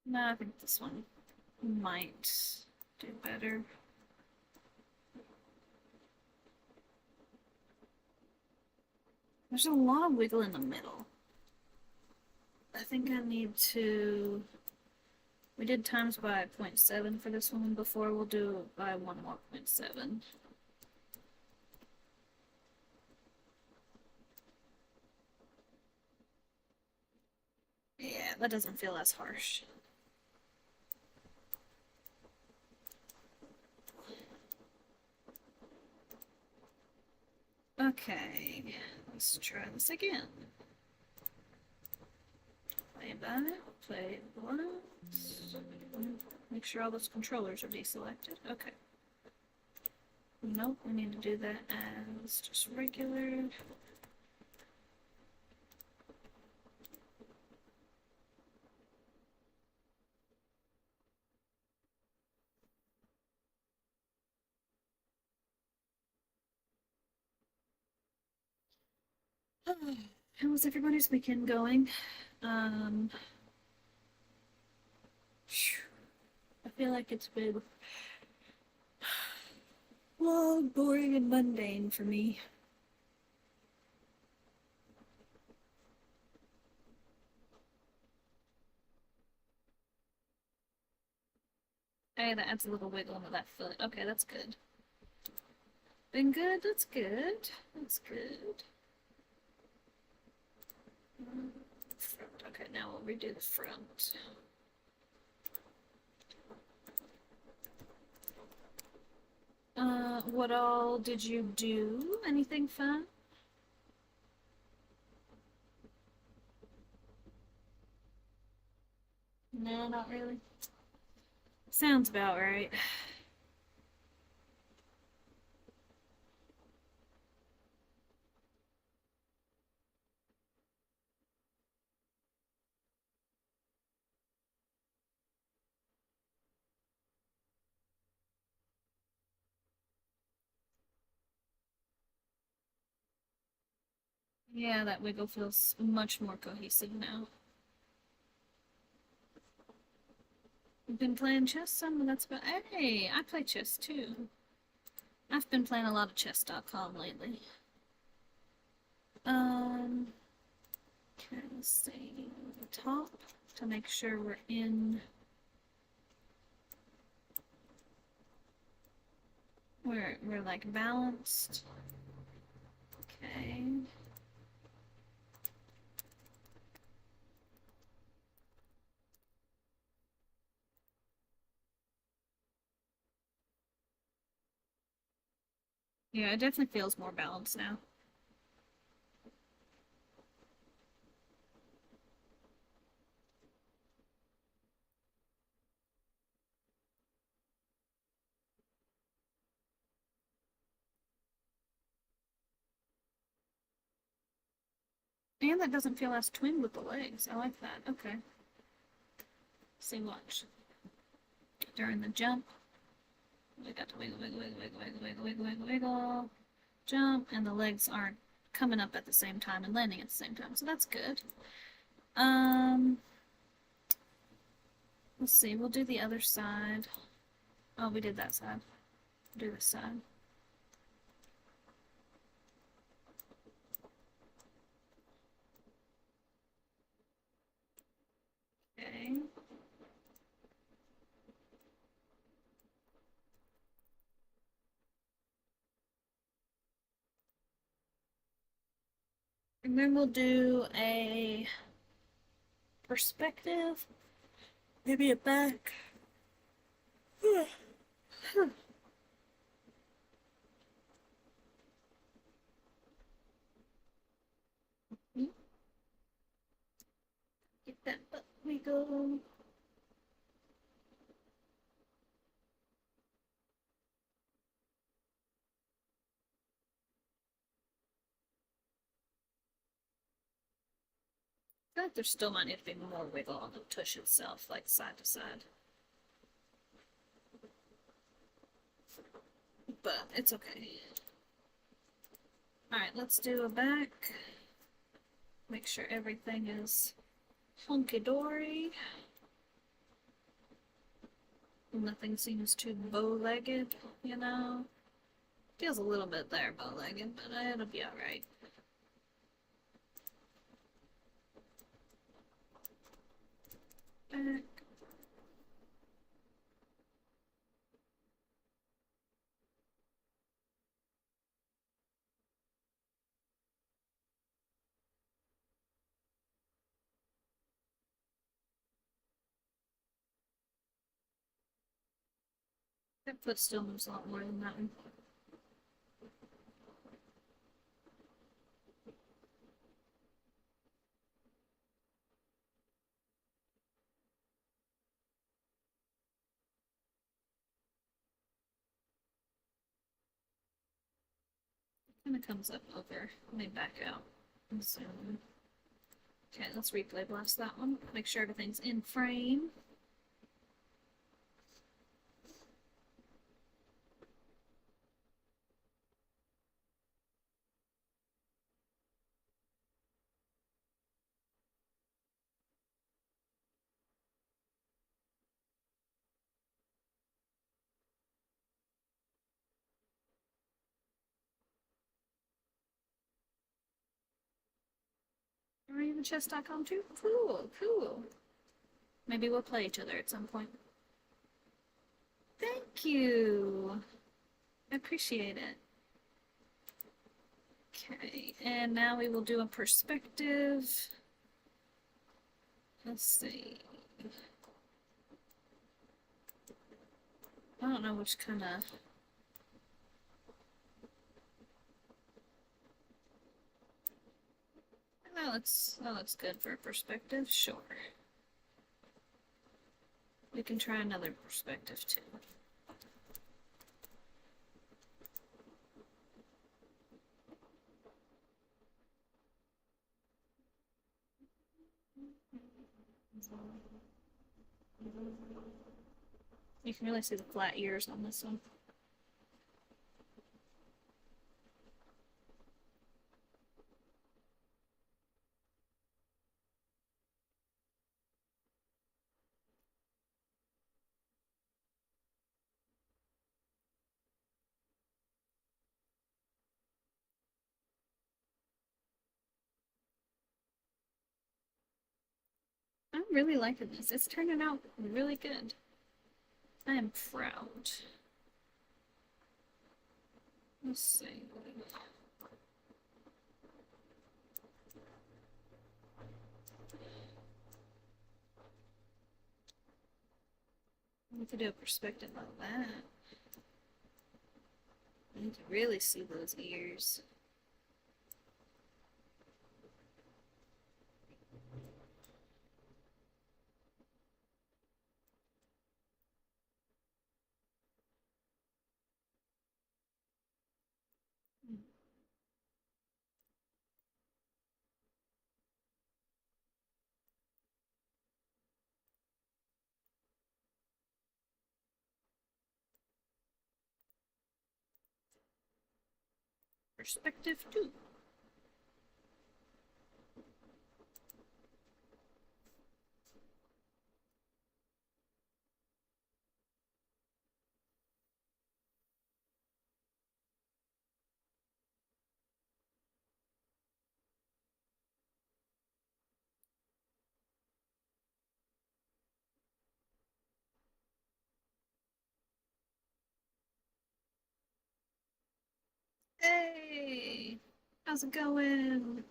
No, I think this one might do better. There's a lot of wiggle in the middle. I think I need to... We did times by 0.7 for this one before. We'll do it by one more 0.7. Yeah, that doesn't feel as harsh. Okay, let's try this again. Play back, play once. Make sure all those controllers are deselected. Okay. Nope, we need to do that as just regular. How was everybody's weekend going? I feel like it's been long, boring, and mundane for me. Hey, that adds a little wiggle into that foot. Okay, that's good. Been good, that's good. That's good. Front. Okay, now we'll redo the front. What all did you do? Anything fun? No, not really. Sounds about right. Yeah, that wiggle feels much more cohesive now. You've been playing chess some? That's about. Hey, I play chess too. I've been playing a lot of chess.com lately. Okay, let's see the top to make sure we're in. We're like balanced. Okay. Yeah, it definitely feels more balanced now. And that doesn't feel as twinned with the legs. I like that. Okay. See, watch. During the jump, we got to wiggle, wiggle, wiggle, wiggle, wiggle, wiggle, wiggle, wiggle, wiggle, jump, and the legs aren't coming up at the same time and landing at the same time, so that's good. Let's see, we'll do the other side. Oh, we did that side. We'll do this side. Okay. And then we'll do a perspective, maybe a back. Get that butt wiggle. I feel like there still might need to be more wiggle on the tush itself, like side to side. But it's okay. Alright, let's do a back. Make sure everything is hunky-dory. Nothing seems too bow-legged, you know? Feels a little bit there bow-legged, but it'll be alright. Back. That foot still moves a lot more than that one. kind of comes up over. Let me back out and zoom. Okay, let's replay blast that one. Make sure everything's in frame. Are you in chess.com too? Cool, cool. Maybe we'll play each other at some point. Thank you. I appreciate it. Okay, and now we will do a perspective. Let's see. I don't know which kind of... That looks good for a perspective, sure. We can try another perspective too. You can really see the flat ears on this one. I'm really liking this. It's turning out really good. I am proud. Let's see. We could do a perspective like that. You can really see those ears. Perspective 2. Hey! How's it going?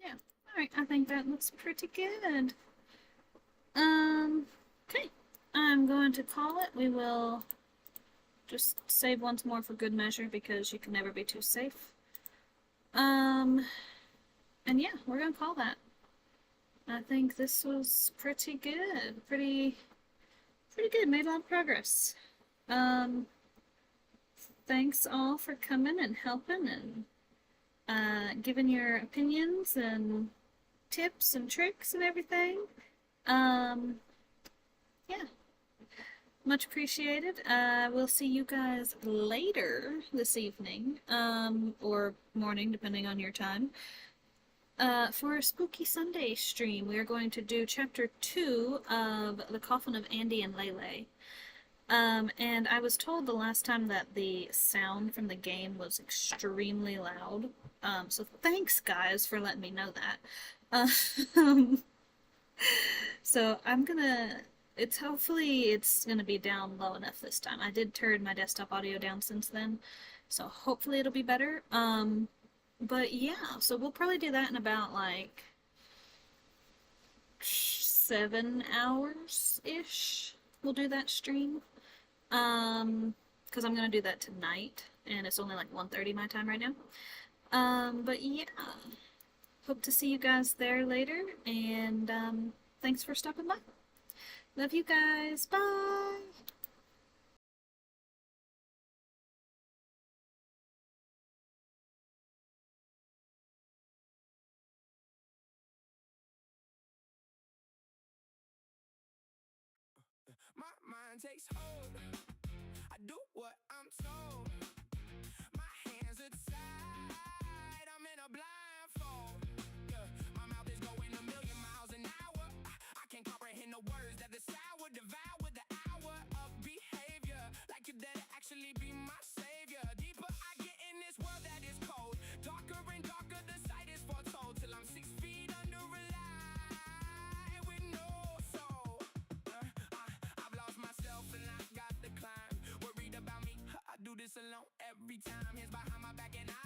Yeah, alright, I think that looks pretty good. Okay. I'm going to call it. We will just save once more for good measure because you can never be too safe. And yeah, we're gonna call that. I think this was pretty good. Pretty good. Made a lot of progress. Thanks all for coming and helping and giving your opinions and tips and tricks and everything. Yeah. Much appreciated. We'll see you guys later this evening, or morning, depending on your time, for a Spooky Sunday stream. We are going to do Chapter 2 of The Coffin of Andy and Lele. And I was told the last time that the sound from the game was extremely loud. So thanks, guys, for letting me know that. So I'm gonna... hopefully it's gonna be down low enough this time. I did turn my desktop audio down since then, so hopefully it'll be better. But yeah, so we'll probably do that in about like 7 hours-ish. We'll do that stream. Because I'm gonna do that tonight, and it's only like 1:30 my time right now. But yeah, hope to see you guys there later, and thanks for stopping by. Love you guys. Bye. My mind takes hold. I do what I'm told. My hands are tied. I'm in a blindfold. Yeah, my mouth is going a million miles an hour. I can't comprehend the words that the sour devour the hour of behavior. Like you there to actually be my savior. Deeper I get in this world that is cold. Darker and darker the sight is foretold. Till I'm 6 feet under a lie with no soul. I've lost myself and I got to climb. Worried about me, I do this alone every time. Hands behind my back and I